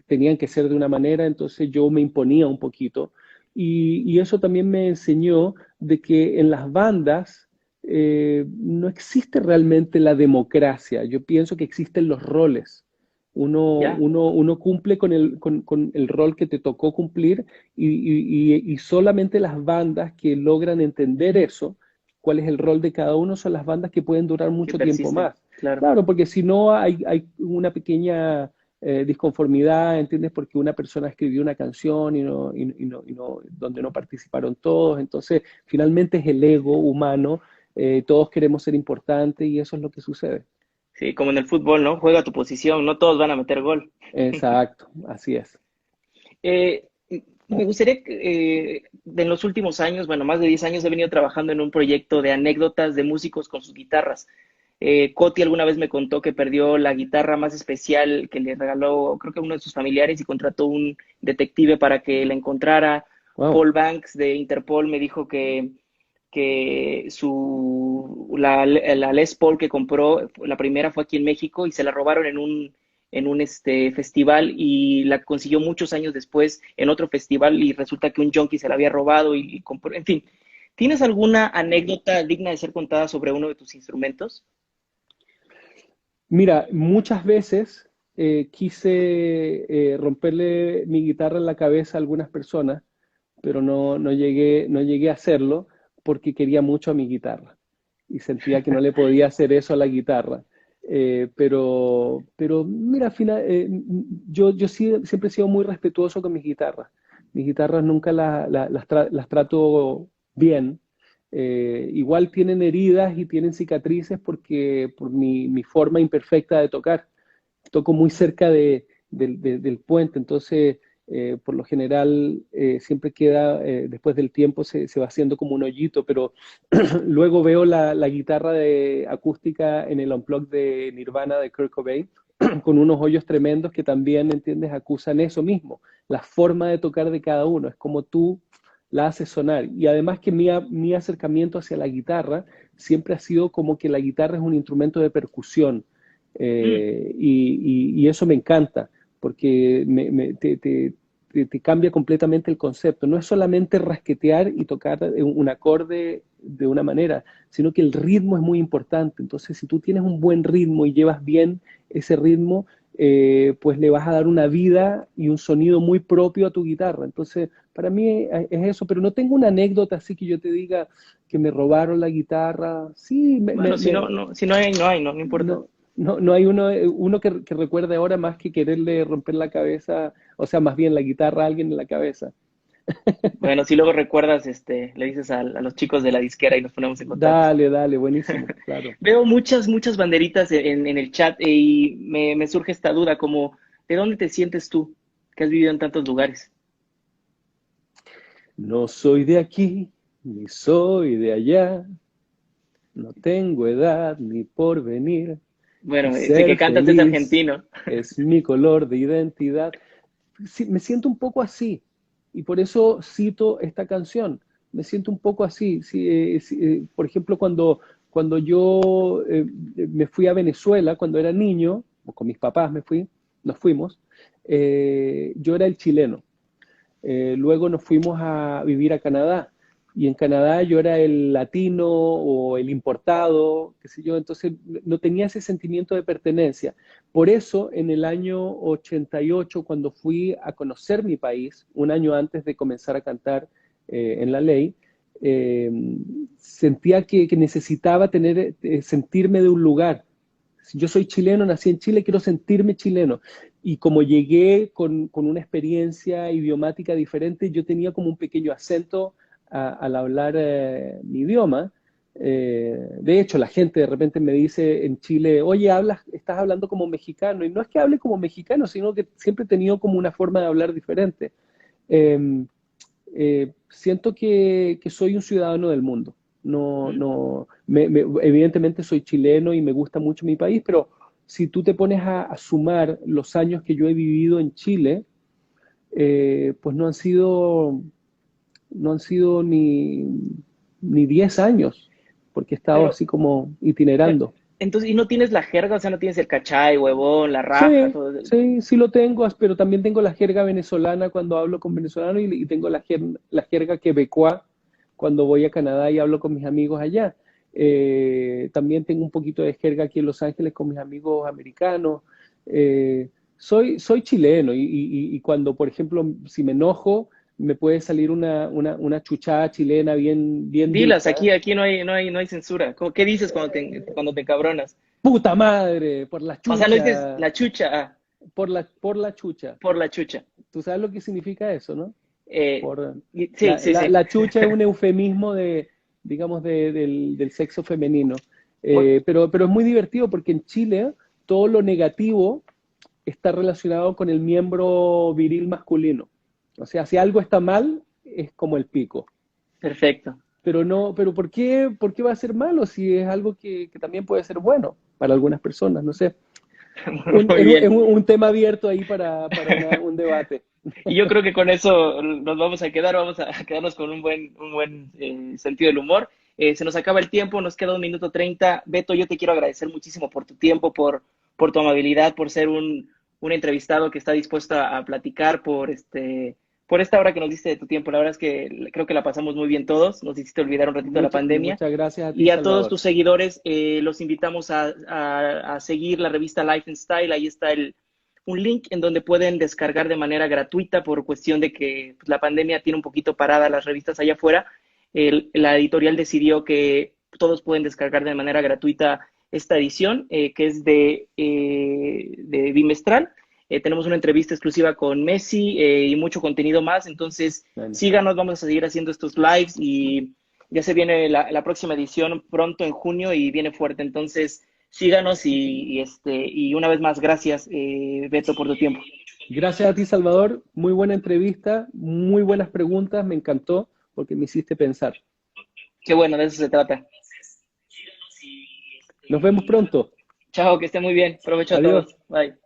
tenían que ser de una manera, entonces yo me imponía un poquito y eso también me enseñó de que en las bandas no existe realmente la democracia. Yo pienso que existen los roles. ¿Ya? Uno cumple con el rol que te tocó cumplir y solamente las bandas que logran entender eso, cuál es el rol de cada uno, son las bandas que pueden durar Que mucho tiempo persisten, más. claro. Claro, porque si no hay una pequeña disconformidad, ¿entiendes? Porque una persona escribió una canción donde no participaron todos. Entonces, finalmente es el ego humano, todos queremos ser importantes y eso es lo que sucede. Sí, como en el fútbol, ¿no? Juega tu posición, no todos van a meter gol. Exacto, así es. Eh, Me gustaría que en los últimos años, bueno, más de 10 años he venido trabajando en un proyecto de anécdotas de músicos con sus guitarras. Coti alguna vez me contó que perdió la guitarra más especial que le regaló, creo que uno de sus familiares y contrató un detective para que la encontrara. Wow. Paul Banks de Interpol me dijo que la Les Paul que compró, la primera fue aquí en México y se la robaron en un festival y la consiguió muchos años después en otro festival y resulta que un junkie se la había robado y compró, en fin. ¿Tienes alguna anécdota digna de ser contada sobre uno de tus instrumentos? Mira, muchas veces quise romperle mi guitarra en la cabeza a algunas personas, pero no llegué a hacerlo porque quería mucho a mi guitarra y sentía que no le podía hacer eso a la guitarra. Pero mira, yo siempre he sido muy respetuoso con mis guitarras. Mis guitarras nunca las trato bien. Igual tienen heridas y tienen cicatrices por mi forma imperfecta de tocar. Toco muy cerca del puente, entonces por lo general siempre queda, después del tiempo se va haciendo como un hoyito, pero luego veo la guitarra acústica en el Unplugged de Nirvana de Kurt Cobain, con unos hoyos tremendos que también, ¿entiendes?, acusan eso mismo, la forma de tocar de cada uno, es como tú la haces sonar. Y además que mi acercamiento hacia la guitarra siempre ha sido como que la guitarra es un instrumento de percusión Mm. Y eso me encanta, porque te cambia completamente el concepto. No es solamente rasquetear y tocar un acorde de una manera, sino que el ritmo es muy importante. Entonces, si tú tienes un buen ritmo y llevas bien ese ritmo, pues le vas a dar una vida y un sonido muy propio a tu guitarra. Entonces, para mí es eso, pero no tengo una anécdota así que yo te diga que me robaron la guitarra. Sí, Bueno, si no, no, si no hay, no hay, no, no importa. no, no hay uno que recuerde ahora más que quererle romper la cabeza, o sea, más bien la guitarra a alguien en la cabeza. Bueno, si luego recuerdas, le dices a los chicos de la disquera y nos ponemos en contacto. Dale, dale, buenísimo, claro. Veo muchas, muchas banderitas en el chat y me surge esta duda, como, ¿de dónde te sientes tú, que has vivido en tantos lugares? No soy de aquí, ni soy de allá, no tengo edad ni porvenir, y Bueno, ese que ser cantas es feliz argentino. es mi color de identidad. Sí, me siento un poco así, y por eso cito esta canción. Me siento un poco así. Sí, por ejemplo, cuando yo me fui a Venezuela, cuando era niño, o con mis papás nos fuimos, yo era el chileno. Luego nos fuimos a vivir a Canadá. Y en Canadá yo era el latino o el importado, qué sé yo, entonces no tenía ese sentimiento de pertenencia. Por eso, en el año 88, cuando fui a conocer mi país, un año antes de comenzar a cantar en La Ley, eh, sentía que necesitaba sentirme de un lugar. Si yo soy chileno, nací en Chile, quiero sentirme chileno. Y como llegué con una experiencia idiomática diferente, yo tenía como un pequeño acento al hablar mi idioma. De hecho, la gente de repente me dice en Chile, oye, estás hablando como mexicano. Y no es que hable como mexicano, sino que siempre he tenido como una forma de hablar diferente. Eh, Siento que soy un ciudadano del mundo. No, Mm. no, evidentemente soy chileno y me gusta mucho mi país, pero si tú te pones a sumar los años que yo he vivido en Chile, pues no han sido ni 10 años, porque he estado Pero, así como bueno, itinerando. entonces, ¿y no tienes la jerga? O sea, no tienes el cachay, huevón, la raja, Sí, todo. sí, sí lo tengo, pero también tengo la jerga venezolana cuando hablo con venezolanos y tengo la jerga quebecoa cuando voy a Canadá y hablo con mis amigos allá. También tengo un poquito de jerga aquí en Los Ángeles con mis amigos americanos. Soy chileno y cuando, por ejemplo, si me enojo, me puede salir una chuchada chilena bien, bien Dilas, dicha. aquí no hay censura. ¿Qué dices cuando te cabronas? ¡Puta madre! Por la O sea, no dices chucha, la chucha, por la chucha. por la chucha. Tú sabes lo que significa eso, ¿no? Eh, Por, sí, sí, sí. la chucha es un eufemismo digamos, del sexo femenino. Muy- Pero es muy divertido porque en Chile todo lo negativo está relacionado con el miembro viril masculino. O sea, si algo está mal, es como el pico. Perfecto. Pero no, pero ¿por qué va a ser malo si es algo que también puede ser bueno para algunas personas? No sé. Muy Es bien. un tema abierto ahí para un debate. Y yo creo que con eso nos vamos a quedar, vamos a quedarnos con un buen sentido del humor. Se nos acaba el tiempo, nos queda 1 minuto 30. Beto, yo te quiero agradecer muchísimo por tu tiempo, por tu amabilidad, por ser un entrevistado que está dispuesto a platicar, por esta hora que nos diste de tu tiempo. La verdad es que creo que la pasamos muy bien todos, nos hiciste olvidar un ratito de la pandemia. Muchas gracias a ti, Y a todos Salvador. tus seguidores los invitamos a seguir la revista Life and Style. Ahí está un link en donde pueden descargar de manera gratuita por cuestión de que pues, la pandemia tiene un poquito parada las revistas allá afuera. La editorial decidió que todos pueden descargar de manera gratuita esta edición, que es de bimestral. Tenemos una entrevista exclusiva con Messi y mucho contenido más. Entonces, Bueno, síganos, vamos a seguir haciendo estos lives y ya se viene la próxima edición pronto en junio y viene fuerte. Entonces, síganos y una vez más, gracias, Beto, por tu tiempo. gracias a ti, Salvador. Muy buena entrevista, muy buenas preguntas. Me encantó porque me hiciste pensar. Qué bueno, de eso se trata. Nos vemos pronto. Chao, que esté muy bien. Provecho a Adiós. todos. Bye.